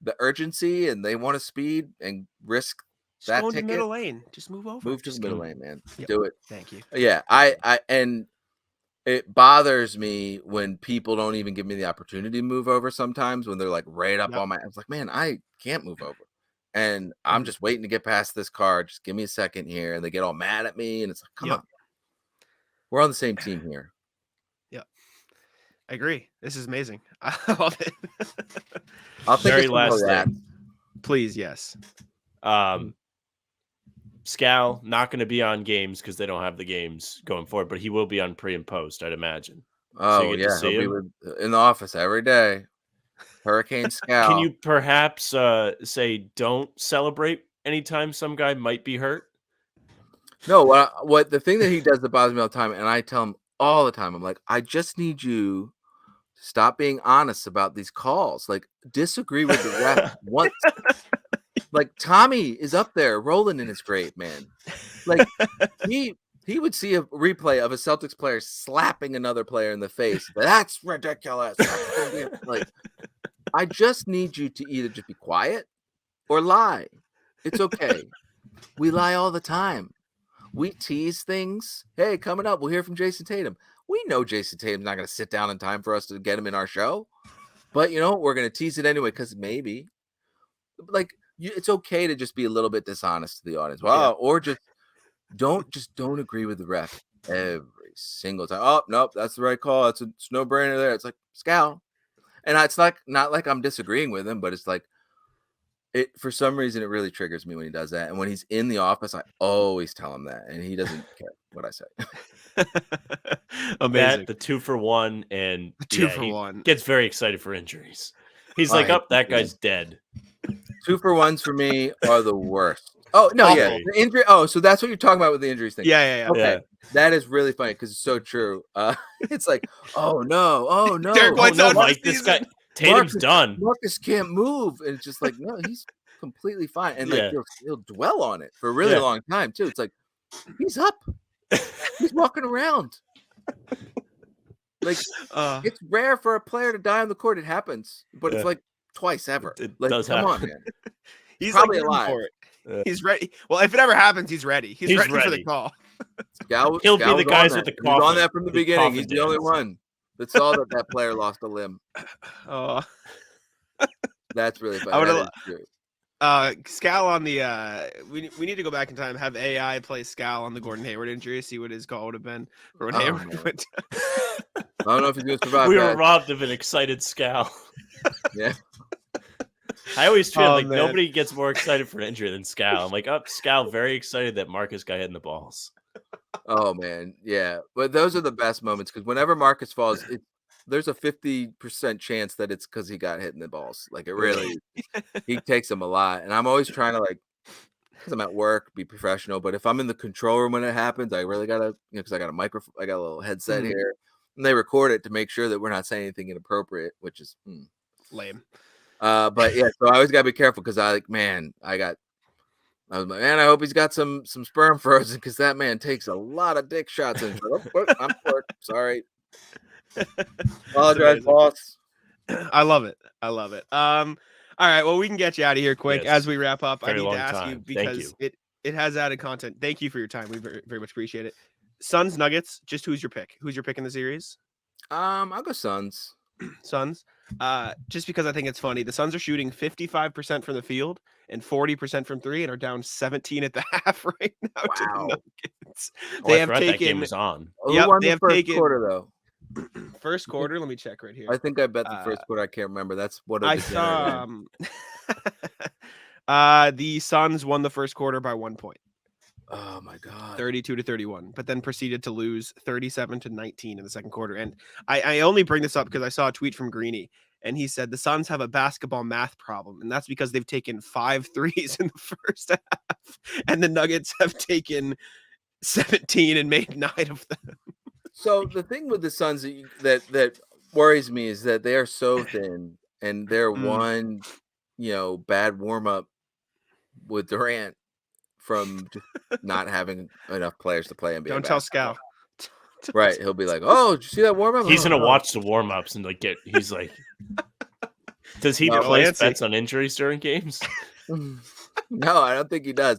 the urgency and they want to speed and risk that ticket, middle lane. Just move over. Move to the middle lane, man. Do it. Thank you. Yeah, and it bothers me when people don't even give me the opportunity to move over sometimes when they're like right up on my. I was like, man, I can't move over. And I'm just waiting to get past this car. Just give me a second here. And they get all mad at me. And it's like, come on. We're on the same team here. Yeah. I agree. This is amazing. I love it. I'll take very last thing. Please, yes. Scal not going to be on games because they don't have the games going forward, but he will be on pre and post, I'd imagine. Oh, so yeah. He'll be in the office every day. Hurricane Scal. Can you perhaps say don't celebrate anytime some guy might be hurt? No, what the thing that he does that bothers me all the time, and I tell him all the time, I'm like, I just need you to stop being honest about these calls. Like, disagree with the ref once. Like, Tommy is up there rolling in his grave, man. Like, he would see a replay of a Celtics player slapping another player in the face. That's ridiculous. Like, I just need you to either just be quiet or lie. It's okay. We lie all the time. We tease things. Hey, coming up, we'll hear from Jason Tatum. We know Jason Tatum's not going to sit down in time for us to get him in our show. But you know, we're gonna tease it anyway because maybe, like, it's okay to just be a little bit dishonest to the audience. Wow, or just don't agree with the ref every single time. Oh nope, that's the right call. It's no brainer there. It's like Scal, and it's not like I'm disagreeing with him, but it's like it for some reason it really triggers me when he does that. And when he's in the office, I always tell him that, and he doesn't care what I say. Amazing. The 2-for-1 and The 2-for-1 gets very excited for injuries. He's like, oh, that guy's dead. 2-for-1s for me are the worst. Oh no, yeah, the injury. Oh, so that's what you're talking about with the injuries thing. Yeah. Okay, that is really funny because it's so true. It's like, oh no, Derek White's out Mike, this guy Tatum's done. Marcus can't move, and it's just like, no, he's completely fine, and like he'll dwell on it for a really long time too. It's like he's up, he's walking around. Like it's rare for a player to die on the court. It happens, but it's like twice ever. It like, does come happen. on, man. He's probably like alive. for it. He's ready. Well, if it ever happens, he's ready. He's ready for the call. He'll be the guys with the coffin. He's on that from the beginning. He's the only one that saw that player lost a limb. Oh, that's really funny. Scal on the we need to go back in time, have AI play Scal on the Gordon Hayward injury, see what his call would have been for when Hayward went I don't know if he's going to survive. We were robbed of an excited Scal. Yeah. I always feel like nobody gets more excited for an injury than Scal. I'm like, Scal, very excited that Marcus got hit in the balls. Oh man, yeah. But those are the best moments because whenever Marcus falls, there's a 50% chance that it's because he got hit in the balls. Like it really, he takes them a lot. And I'm always trying to because I'm at work, be professional. But if I'm in the control room when it happens, I really gotta, because I got a microphone, I got a little headset here, and they record it to make sure that we're not saying anything inappropriate, which is lame. But yeah, so I always gotta be careful because I was like, man, I hope he's got some sperm frozen because that man takes a lot of dick shots. And I'm sorry. Apologize, boss. I love it. All right, well, we can get you out of here quick as we wrap up. I need to ask you because it has added content. Thank you for your time. We very, very much appreciate it. Suns, Nuggets. Just who's your pick? Who's your pick in the series? I'll go Suns. Suns. Just because I think it's funny. The Suns are shooting 55% from the field and 40% from three, and are down 17 at the half right now. Wow. To the Nuggets. They have taken. That game was on. Yep, they have taken quarter though. First quarter. Let me check right here. I think I bet the first quarter. I can't remember. That's what I saw. The Suns won the first quarter by 1 point. Oh my god, 32-31, but then proceeded to lose 37-19 in the second quarter. And I only bring this up because I saw a tweet from Greeny, and he said the Suns have a basketball math problem, and that's because they've taken 5 threes in the first half, and the Nuggets have taken 17 and made 9 of them. So the thing with the Suns that worries me is that they are so thin, and they're one, bad warm up with Durant from just not having enough players to play NBA. Don't tell Scal. Right, he'll be like, "Oh, did you see that warm up?" He's gonna watch the warm ups and he's like, does he place bets on injuries during games? No, I don't think he does.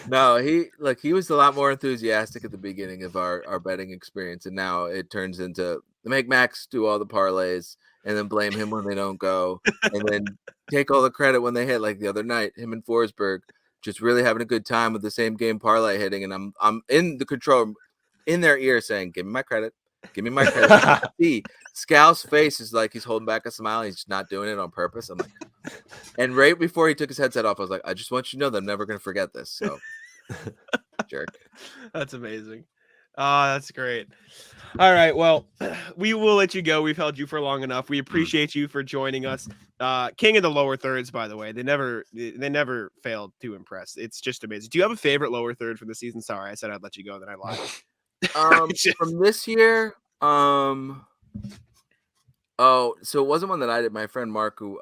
No, he was a lot more enthusiastic at the beginning of our betting experience, and now it turns into make Max do all the parlays and then blame him when they don't go, and then take all the credit when they hit. Like the other night, him and Forsberg just really having a good time with the same game parlay hitting, and I'm in the control room, in their ear saying, "Give me my credit, give me my credit." See, Scal's face is like he's holding back a smile. He's just not doing it on purpose. I'm like, and right before he took his headset off, I was like, I just want you to know that I'm never going to forget this. So, jerk. That's amazing. That's great. All right. Well, we will let you go. We've held you for long enough. We appreciate you for joining us. King of the lower thirds, by the way. They never failed to impress. It's just amazing. Do you have a favorite lower third for the season? Sorry, I said I'd let you go, then I lied. From this year, so it wasn't one that I did. My friend Mark, who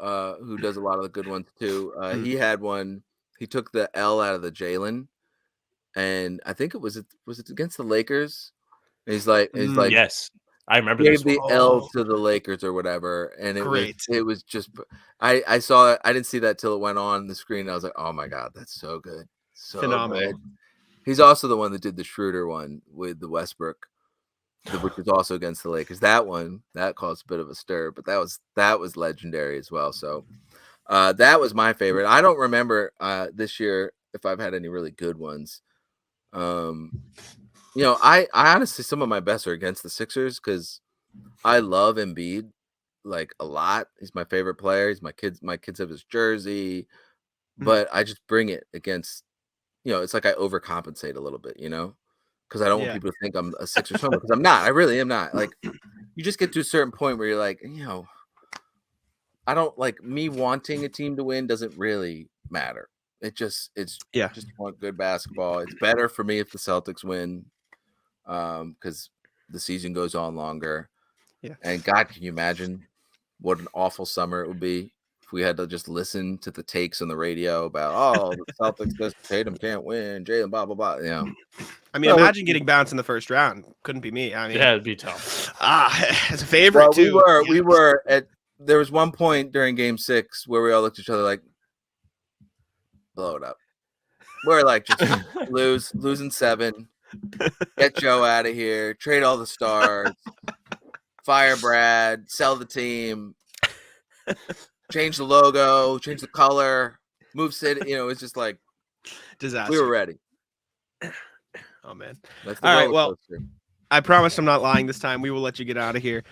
does a lot of the good ones too, he had one. He took the L out of the Jalen, and I think was it against the Lakers? And he's like, yes, I remember. Gave the L to the Lakers or whatever, and it was just. I saw it. I didn't see that till it went on the screen. I was like, oh my god, that's so good, so phenomenal. Good. He's also the one that did the Schroeder one with the Westbrook. which was also against the Lakers. That caused a bit of a stir, but that was legendary as well. So that was my favorite. I don't remember this year if I've had any really good ones. I honestly, some of my best are against the Sixers because I love Embiid like a lot. He's my favorite player. He's my kids have his jersey, but I just bring it against, it's like I overcompensate a little bit, because I don't want people to think I'm a Sixers fan because I'm not. I really am not. Like, you just get to a certain point where you're like, I don't like me wanting a team to win doesn't really matter. It's just want good basketball. It's better for me if the Celtics win, because the season goes on longer. Yeah. And God, can you imagine what an awful summer it would be if we had to just listen to the takes on the radio about, the Celtics just Tatum can't win, Jalen, blah blah blah. I mean, imagine getting bounced in the first round. Couldn't be me. I mean, it'd be tough. As a favorite too. We were at. There was one point during Game 6 where we all looked at each other like, blow it up. We're like, just losing 7. Get Joe out of here. Trade all the stars. Fire Brad. Sell the team. Change the logo. Change the color. Move City. It's just like disaster. We were ready. Oh man! That's the all right. Well, coaster. I promise I'm not lying this time. We will let you get out of here.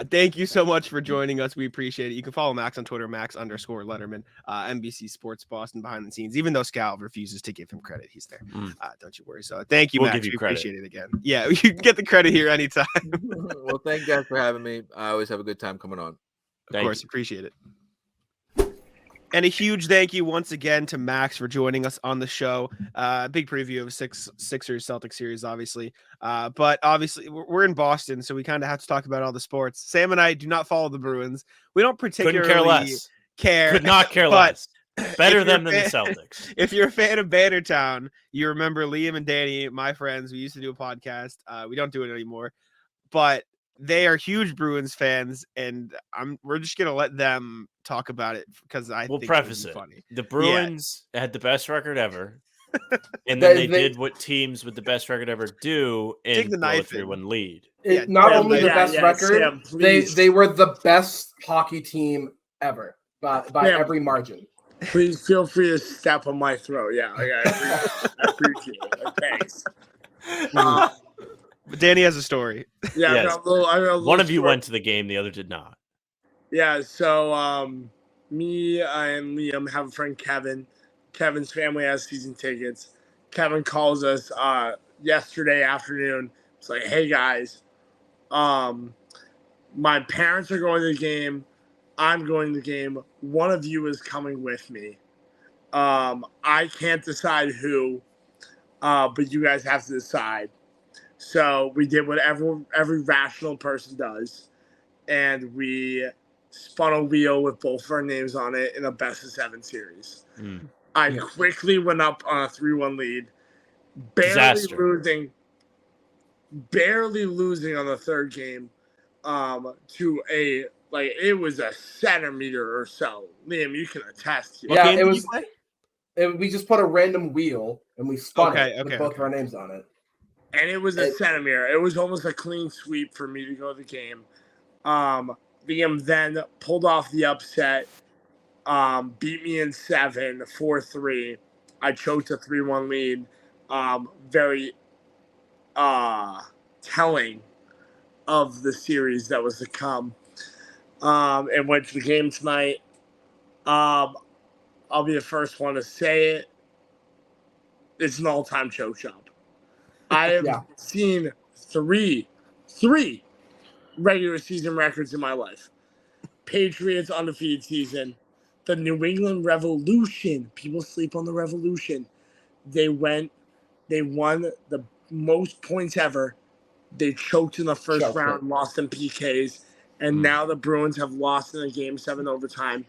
Thank you so much for joining us. We appreciate it. You can follow Max on Twitter, Max_Lederman, NBC Sports Boston behind the scenes. Even though Scal refuses to give him credit, he's there. Don't you worry. So thank you, We'll Max. give you we credit. appreciate it again. Yeah, you can get the credit here anytime. Well, thank you guys for having me. I always have a good time coming on. Of course, appreciate it. And a huge thank you once again to Max for joining us on the show. Big preview of Sixers Celtics series, obviously. But obviously, we're in Boston, so we kind of have to talk about all the sports. Sam and I do not follow the Bruins. We don't particularly Could not care less. Better them than the Celtics. If you're a fan of Bannertown, you remember Liam and Danny, my friends. We used to do a podcast. We don't do it anymore. But they are huge Bruins fans, and we're just gonna let them talk about it because we'll think preface it. Funny. The Bruins had the best record ever, and then they did what teams with the best record ever do and blow a 3-1 lead. Not only the best record, Sam, they were the best hockey team ever by every margin. Please feel free to step on my throat. Yeah, I appreciate it. Thanks. But Danny has a story. Yeah, Yes. I got a little One of you story. went to the game, the other did not. Yeah, so me and Liam have a friend, Kevin. Kevin's family has season tickets. Kevin calls us yesterday afternoon. It's like, hey guys, my parents are going to the game. I'm going to the game. One of you is coming with me. I can't decide who, but you guys have to decide. So we did what every rational person does, and we spun a wheel with both of our names on it in a best-of-7 series. I quickly went up on a 3-1 lead, barely losing on the third game to it was a centimeter or so. Liam, you can attest. Yeah, it was. We just put a random wheel and we spun it with both of our names on it. And it was a centimeter. It was almost a clean sweep for me to go to the game. Liam then pulled off the upset, beat me in 7, 4-3. I choked a 3-1 lead. Very telling of the series that was to come. And went to the game tonight. I'll be the first one to say it. It's an all-time choke job. I have seen three regular season records in my life. Patriots undefeated season. The New England Revolution. People sleep on the Revolution. They won the most points ever. They choked in the first round, lost in PKs, and now the Bruins have lost in a Game 7 overtime.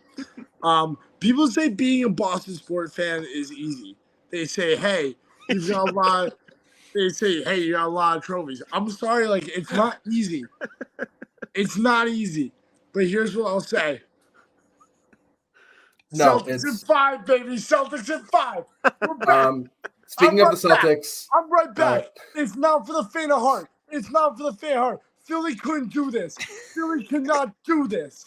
People say being a Boston sports fan is easy. They say, hey, you've got a lot. They say, hey, you got a lot of trophies. I'm sorry, it's not easy. It's not easy. But here's what I'll say. No, Celtics in 5, baby. Celtics in 5. We're back. Speaking of the Celtics, I'm right back. It's not for the faint of heart. It's not for the faint heart. Philly couldn't do this. Philly cannot do this.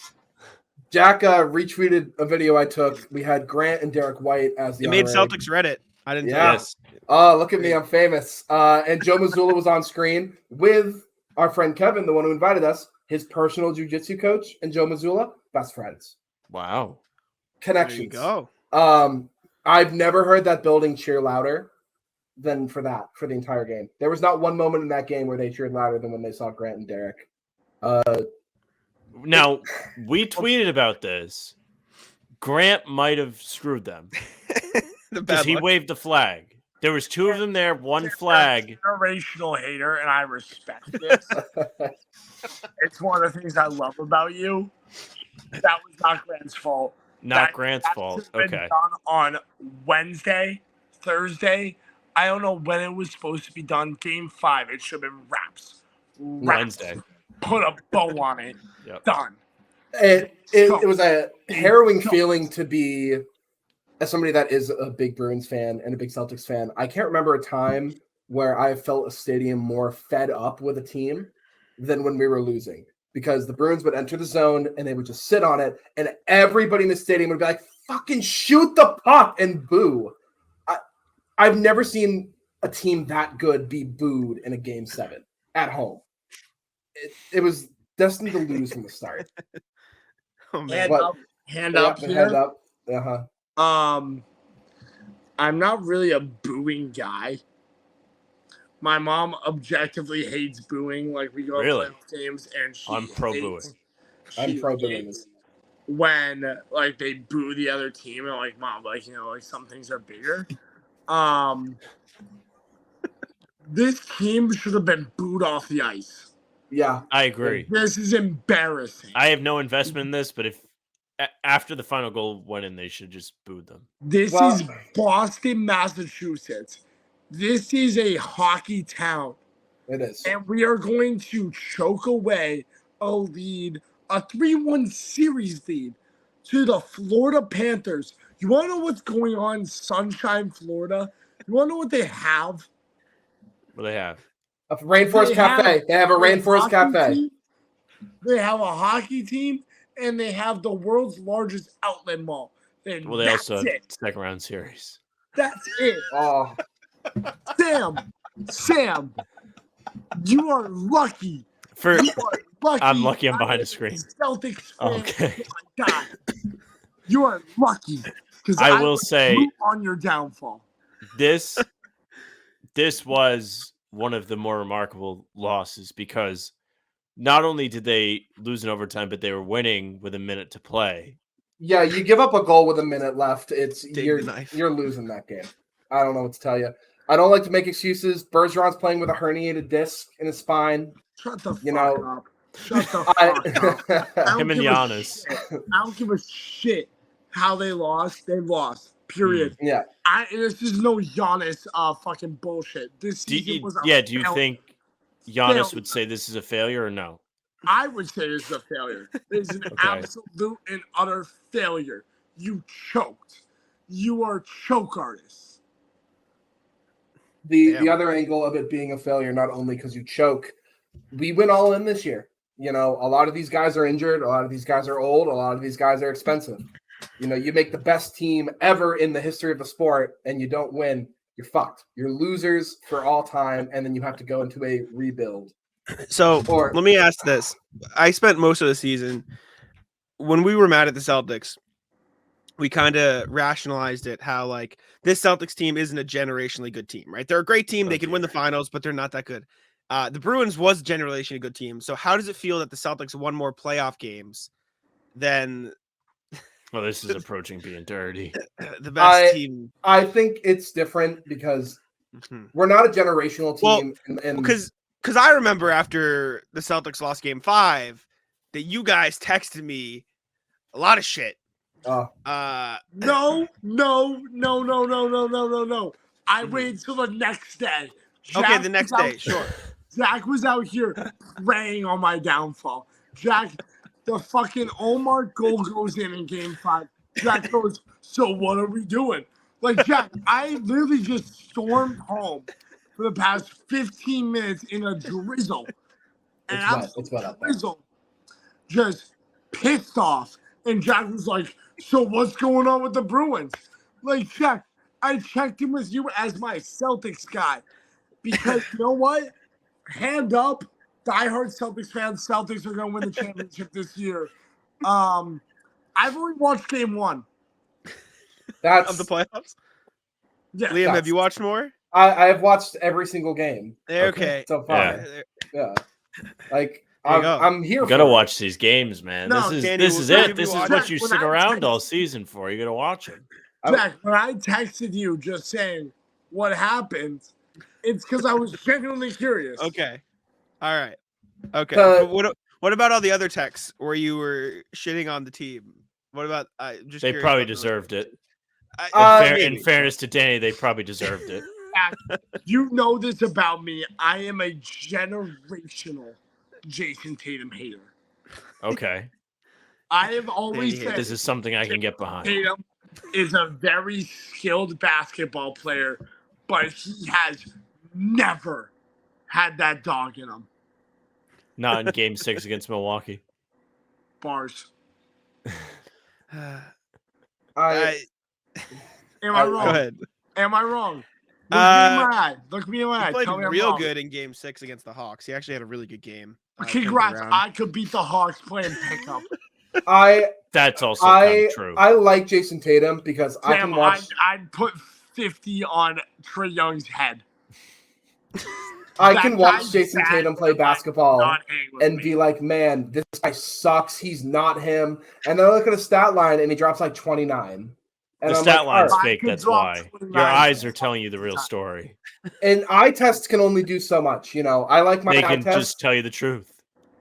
Jack retweeted a video I took. We had Grant and Derek White as the. It made Celtics Reddit. I didn't. Yeah. This. Oh, look at me! I'm famous. And Joe Mazzulla was on screen with our friend Kevin, the one who invited us, his personal jiu-jitsu coach, and Joe Mazzulla, best friends. Wow. Connections. There you go. I've never heard that building cheer louder than for the entire game. There was not one moment in that game where they cheered louder than when they saw Grant and Derek. Now, we tweeted about this. Grant might have screwed them because he waved the flag. There was two of them there, one flag. Generational hater, and I respect this. It's one of the things I love about you. That was not Grant's fault. Not Grant's fault. Okay. Done on Wednesday, Thursday. I don't know when it was supposed to be done. Game 5. It should have been wraps. Wednesday. Put a bow on it. Yep. Done. It was a harrowing feeling to be, as somebody that is a big Bruins fan and a big Celtics fan, I can't remember a time where I felt a stadium more fed up with a team than when we were losing. Because the Bruins would enter the zone and they would just sit on it, and everybody in the stadium would be like, fucking shoot the puck and boo. I've never seen a team that good be booed in a Game 7 at home. It was destined to lose from the start. Oh, man. Hand up here. Hand up. Uh-huh. I'm not really a booing guy. My mom objectively hates booing. Like, we go to playoff games, and I'm pro booing. I'm pro booing. When like they boo the other team, and like, mom, like, you know, like some things are bigger. This team should have been booed off the ice. Yeah, I agree. This is embarrassing. I have no investment in this, but if after the final goal went in, they should just boo them. This is Boston, Massachusetts. This is a hockey town. It is. And we are going to choke away a 3-1 series lead to the Florida Panthers. You want to know what's going on in Sunshine, Florida? You want to know what they have? What do they have? A Rainforest Cafe. They have a Rainforest Cafe. They have a hockey team, and they have the world's largest outlet mall. And well, they also have second round series. That's it. Oh, Sam, you are lucky. I'm lucky I'm behind the screen. Celtics fan. Okay. Oh my God. You are lucky. Because I will say on your downfall. This was one of the more remarkable losses because not only did they lose in overtime, but they were winning with a minute to play. Yeah, you give up a goal with a minute left. You're losing that game. I don't know what to tell you. I don't like to make excuses. Bergeron's playing with a herniated disc in his spine. Shut the fuck up. Shut the fuck up. Him and Giannis. I don't give a shit how they lost. They lost. Period. Yeah. This is no Giannis fucking bullshit. This season was do you think Giannis would say this is a failure or no? I would say this is a failure. This is an absolute and utter failure. You choked. You are choke artists. The other angle of it being a failure, not only because you choke, we went all in this year. You know, a lot of these guys are injured. A lot of these guys are old. A lot of these guys are expensive. You know, you make the best team ever in the history of the sport and you don't win, you're fucked. You're losers for all time, and then you have to go into a rebuild. So let me ask this. I spent most of the season, when we were mad at the Celtics, we kind of rationalized it how, like, this Celtics team isn't a generationally good team, right? They're a great team. They can win the finals, but they're not that good. The Bruins was generationally a good team. So how does it feel that the Celtics won more playoff games than... Well, this is approaching being dirty. The best team. I think it's different because we're not a generational team. Because I remember after the Celtics lost Game 5 that you guys texted me a lot of shit. No. I waited till the next day. Okay, the next day, sure. Jack was out here praying on my downfall. Jack, the fucking Omar goal goes in Game 5. Jack goes, so what are we doing? Like, Jack, I literally just stormed home for the past 15 minutes in a drizzle. And It's wet out there. drizzle, just pissed off. And Jack was like, so what's going on with the Bruins? Like, Jack, I checked in with you as my Celtics guy. Because you know what? Hand up, diehard Celtics fans. Celtics are going to win the championship this year. I've only watched game 1. That's Of the playoffs? Yeah. Liam, have you watched more? I have watched every single game. Okay. So far. Yeah. Like I'm here. You gotta watch these games, man. No, this Danny, is what it. have you This is watched? what you When sit I around text- all season for. You gotta watch them. Jack, when I texted you just saying what happened, it's because I was genuinely curious. Okay. All right. Okay. Uh, But what about all the other texts where you were shitting on the team? What about just They curious probably about those. deserved it. In Maybe. fairness to Danny, they probably deserved it. Jack, you know this about me. I am a generational Jason Tatum hater. Okay, I have always Hey, said this is something I can get behind. Tatum is a very skilled basketball player, but he has never had that dog in him. Not in Game 6 against Milwaukee. Bars. I Am I Go wrong? Go ahead. Am I wrong? Look me in my eye. Look me in my He eye. played Tell me I'm real wrong. good in Game 6 against the Hawks. He actually had a really good game. turned Congrats. around. I could beat the Hawks playing pickup. That's also kind of true. I like Jason Tatum because I can Damn, watch. I'd put 50 on Trae Young's head. I That can watch guy's Jason bad, Tatum play but I'm basketball not hanging with and me. be like, man, this guy sucks. He's not him. And then I look at his stat line and he drops like 29. And The I'm stat like, line's all right. fake. I could That's drop why 29. your eyes are telling you the real story. And eye tests can only do so much. You know, I like my They eye can test. just tell you the truth.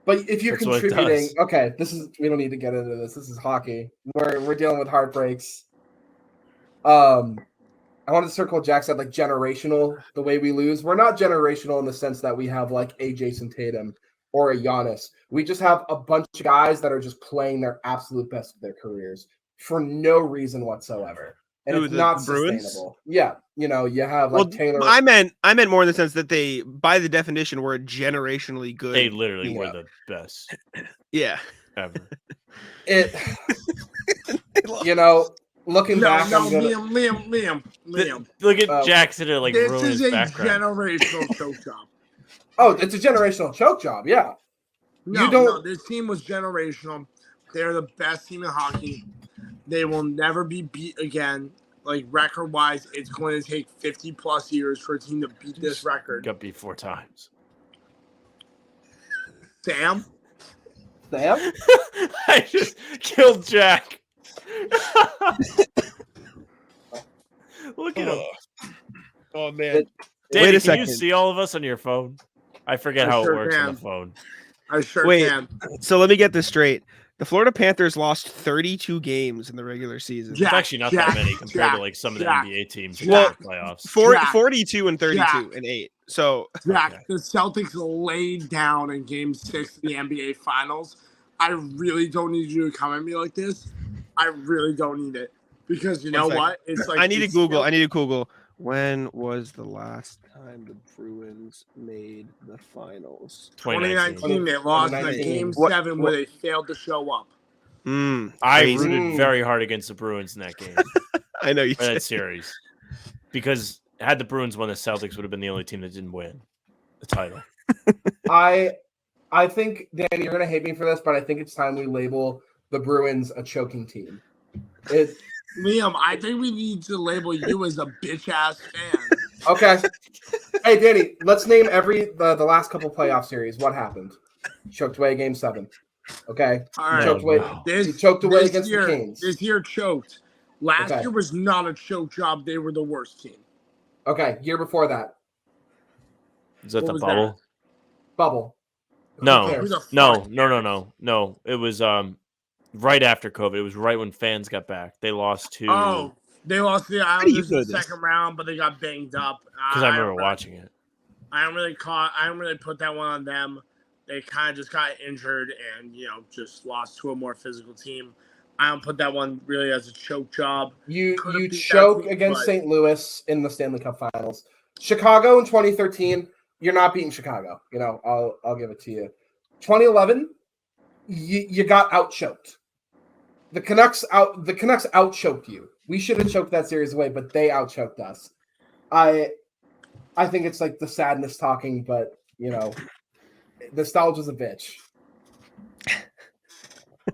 But if you're That's what it contributing, does. okay, we don't need to get into this. This is hockey. We're dealing with heartbreaks. I wanted to circle Jack said like generational, the way we lose. We're not generational in the sense that we have like a Jason Tatum or a Giannis. We just have a bunch of guys that are just playing their absolute best of their careers for no reason whatsoever. And Who, it's the not Bruins? sustainable. Yeah. You know, you have like Taylor. I meant more in the sense that they, by the definition, were generationally good. They literally were Yeah. the best Yeah. ever. It, you know, looking back, No, I'm gonna. Liam. Look at Jackson and like This ruin is his a background. generational choke job. Oh, it's a generational choke job. Yeah. No, this team was generational. They're the best team in hockey. They will never be beat again. Like record-wise, it's going to take 50-plus years for a team to beat this record. Got beat 4 times. Sam? I just killed Jack. Look at him. Oh man. Danny, Wait a can you second. see all of us on your phone? I forget I how sure it works on can. the phone. I sure Wait. can. So let me get this straight. The Florida Panthers lost 32 games in the regular season. Jack, It's actually not Jack, that many compared Jack, to like some of Jack, the NBA teams in Jack. the playoffs. Jack, 42 and 32 Jack. and 8. So Jack, Okay. the Celtics laid down in Game 6 of the NBA Finals. I really don't need you to come at me like this. I really don't need it. Because you know second. what? It's like I need to it's Google. still- I need to Google. When was the last time the Bruins made the finals? 2019, they lost in 2019. Game What- 7 where they failed to show up. I Crazy. rooted very hard against the Bruins in that game, I know you or that said. series, because had the Bruins won, the Celtics would have been the only team that didn't win the title. I think, Danny, you're gonna hate me for this, but I think it's time we label the Bruins a choking team. Liam, I think we need to label you as a bitch ass fan. Okay. Hey, Danny, let's name the last couple playoff series. What happened? Choked away Game 7. Okay. All right. Choked away. no. He choked away against year, the Kings. This year choked. Last Okay. year was not a choke job. They were the worst team. Okay. Year before that, Is that What the was bubble? bubble. Who No, cares? the fuck no. It was right after COVID. It was right when fans got back. They lost to They lost to the do you Islanders in know the this? second round, but they got banged up. because I remember watching it. I don't really put that one on them. They kind of just got injured and just lost to a more physical team. I don't put that one really as a choke job. You Could've beat that choke team, against but- St. Louis in the Stanley Cup Finals. Chicago in 2013, you're not beating Chicago. You know, I'll give it to you. 2011, you got outchoked. The Canucks outchoked you. We should have choked that series away, but they outchoked us. I think it's like the sadness talking, but you know, nostalgia's a bitch.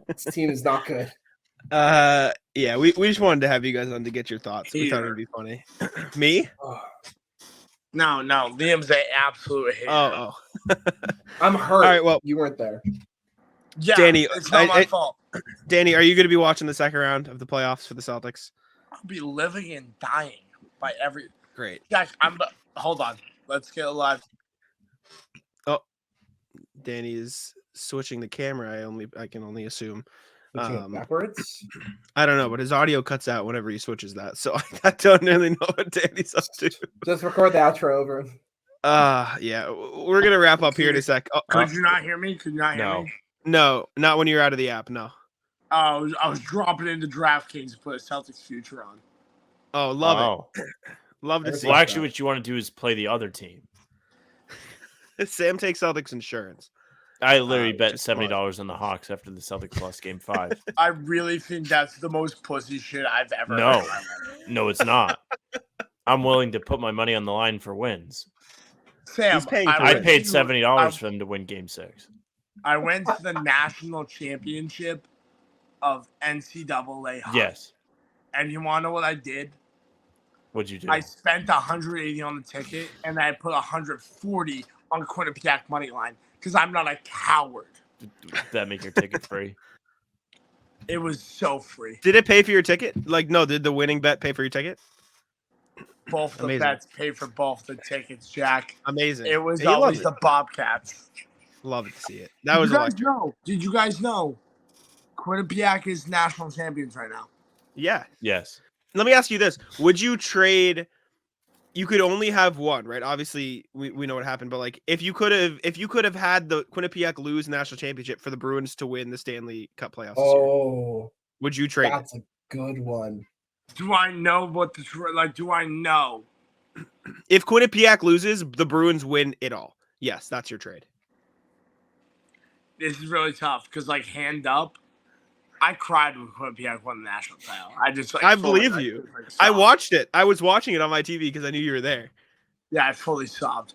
This team is not good. Yeah, we just wanted to have you guys on to get your thoughts. We thought it'd be funny. Me? No, Liam's an absolute hater. Oh. I'm hurt. All right, well, you weren't there. Yeah, Danny, it's not my fault. Danny, are you going to be watching the second round of the playoffs for the Celtics? I'll be living and dying by every. Great. Jack, hold on. Let's get live. Oh, Danny is switching the camera. I can only assume. Backwards? I don't know, but his audio cuts out whenever he switches that, so I don't really know what Danny's up to. Just record the outro over. Yeah, we're gonna wrap up here in a sec. Could you not hear me? Could you not hear me? No, not when you're out of the app. No. I was dropping into DraftKings to put a Celtics future on. Oh, love it. Love to see. Well, actually, what you want to do is play the other team. Sam takes Celtics insurance. I literally bet $70 on the Hawks after the Celtics lost Game 5. I really think that's the most pussy shit I've ever No. heard. No, it's not. I'm willing to put my money on the line for wins. Sam, I paid $70 for them to win Game 6. I went to the national championship of NCAA hockey. Yes. And you want to know what I did? What'd you do? I spent $180 on the ticket, and I put $140 on Quinnipiac money line because I'm not a coward. Did that make your ticket free? It was so free. Did it pay for your ticket? Like, no, did the winning bet pay for your ticket? Both the bets paid for both the tickets, Jack. Amazing. It was always the Bobcats. Love to see it. That was electric. Did you guys know Quinnipiac is national champions right now? Yeah. Yes. Let me ask you this. Would you trade? You could only have one, right? Obviously, we know what happened, but like if you could have had the Quinnipiac lose national championship for the Bruins to win the Stanley Cup playoffs this year, would you trade? That's a good one. Do I know what the do I know? If Quinnipiac loses, the Bruins win it all. Yes, that's your trade. This is really tough because, like, hand up, I cried when Quinnipiac won the national title. I believe you. I watched it. I was watching it on my TV because I knew you were there. Yeah, I fully sobbed.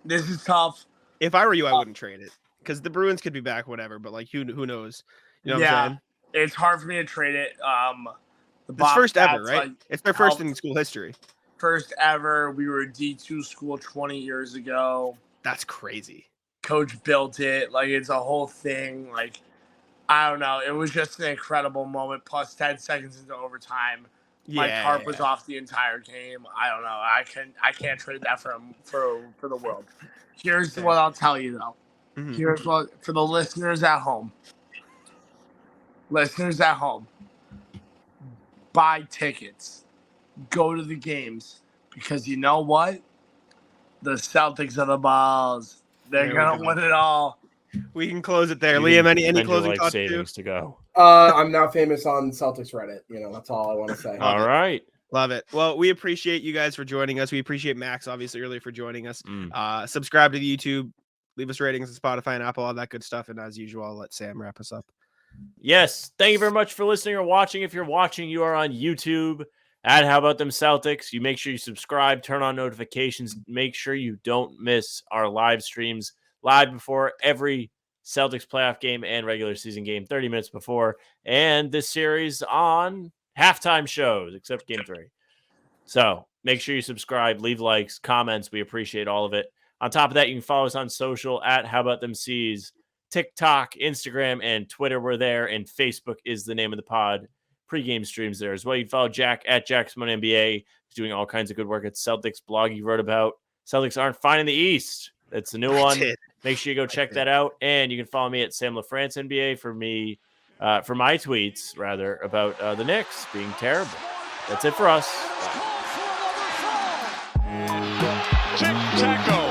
This is tough. If I were you, I wouldn't trade it because the Bruins could be back, whatever. But like, who knows? You know what I'm saying? It's hard for me to trade it. It's first ever, right? It's their first in school history. First ever. We were a D2 school 20 years ago. That's crazy. Coach built it. Like, it's a whole thing. Like, I don't know. It was just an incredible moment. Plus 10 seconds into overtime. My tarp was off the entire game. I don't know. I can't trade that for the world. Here's what I'll tell you though. Mm-hmm. Here's what for the listeners at home. Buy tickets. Go to the games because you know what? The Celtics are the balls. They're gonna win it all. We can close it there. Liam, any closing thoughts to go? I'm now famous on Celtics Reddit. You know, that's all I want to say. All right. Love it. Well, we appreciate you guys for joining us. We appreciate Max, obviously, earlier for joining us. Subscribe to the YouTube. Leave us ratings on Spotify and Apple, all that good stuff. And as usual, I'll let Sam wrap us up. Yes. Thank you very much for listening or watching. If you're watching, you are on YouTube at How About Them Celtics. You make sure you subscribe, turn on notifications. Make sure you don't miss our live streams live before every Celtics playoff game and regular season game, 30 minutes before. And this series on halftime shows, except game 3. So make sure you subscribe, leave likes, comments. We appreciate all of it. On top of that, you can follow us on social at How About Them C's, TikTok, Instagram, and Twitter. We're there, and Facebook is the name of the pod. Pre-game streams there as well. You can follow Jack at Jack's Money NBA. He's doing all kinds of good work at Celtics blog he wrote about. Celtics aren't fine in the East. That's the new one. Make sure you go check that out. And you can follow me at Sam LaFrance NBA for my tweets, rather, about the Knicks being terrible. That's it for us. Tic-tac-toe.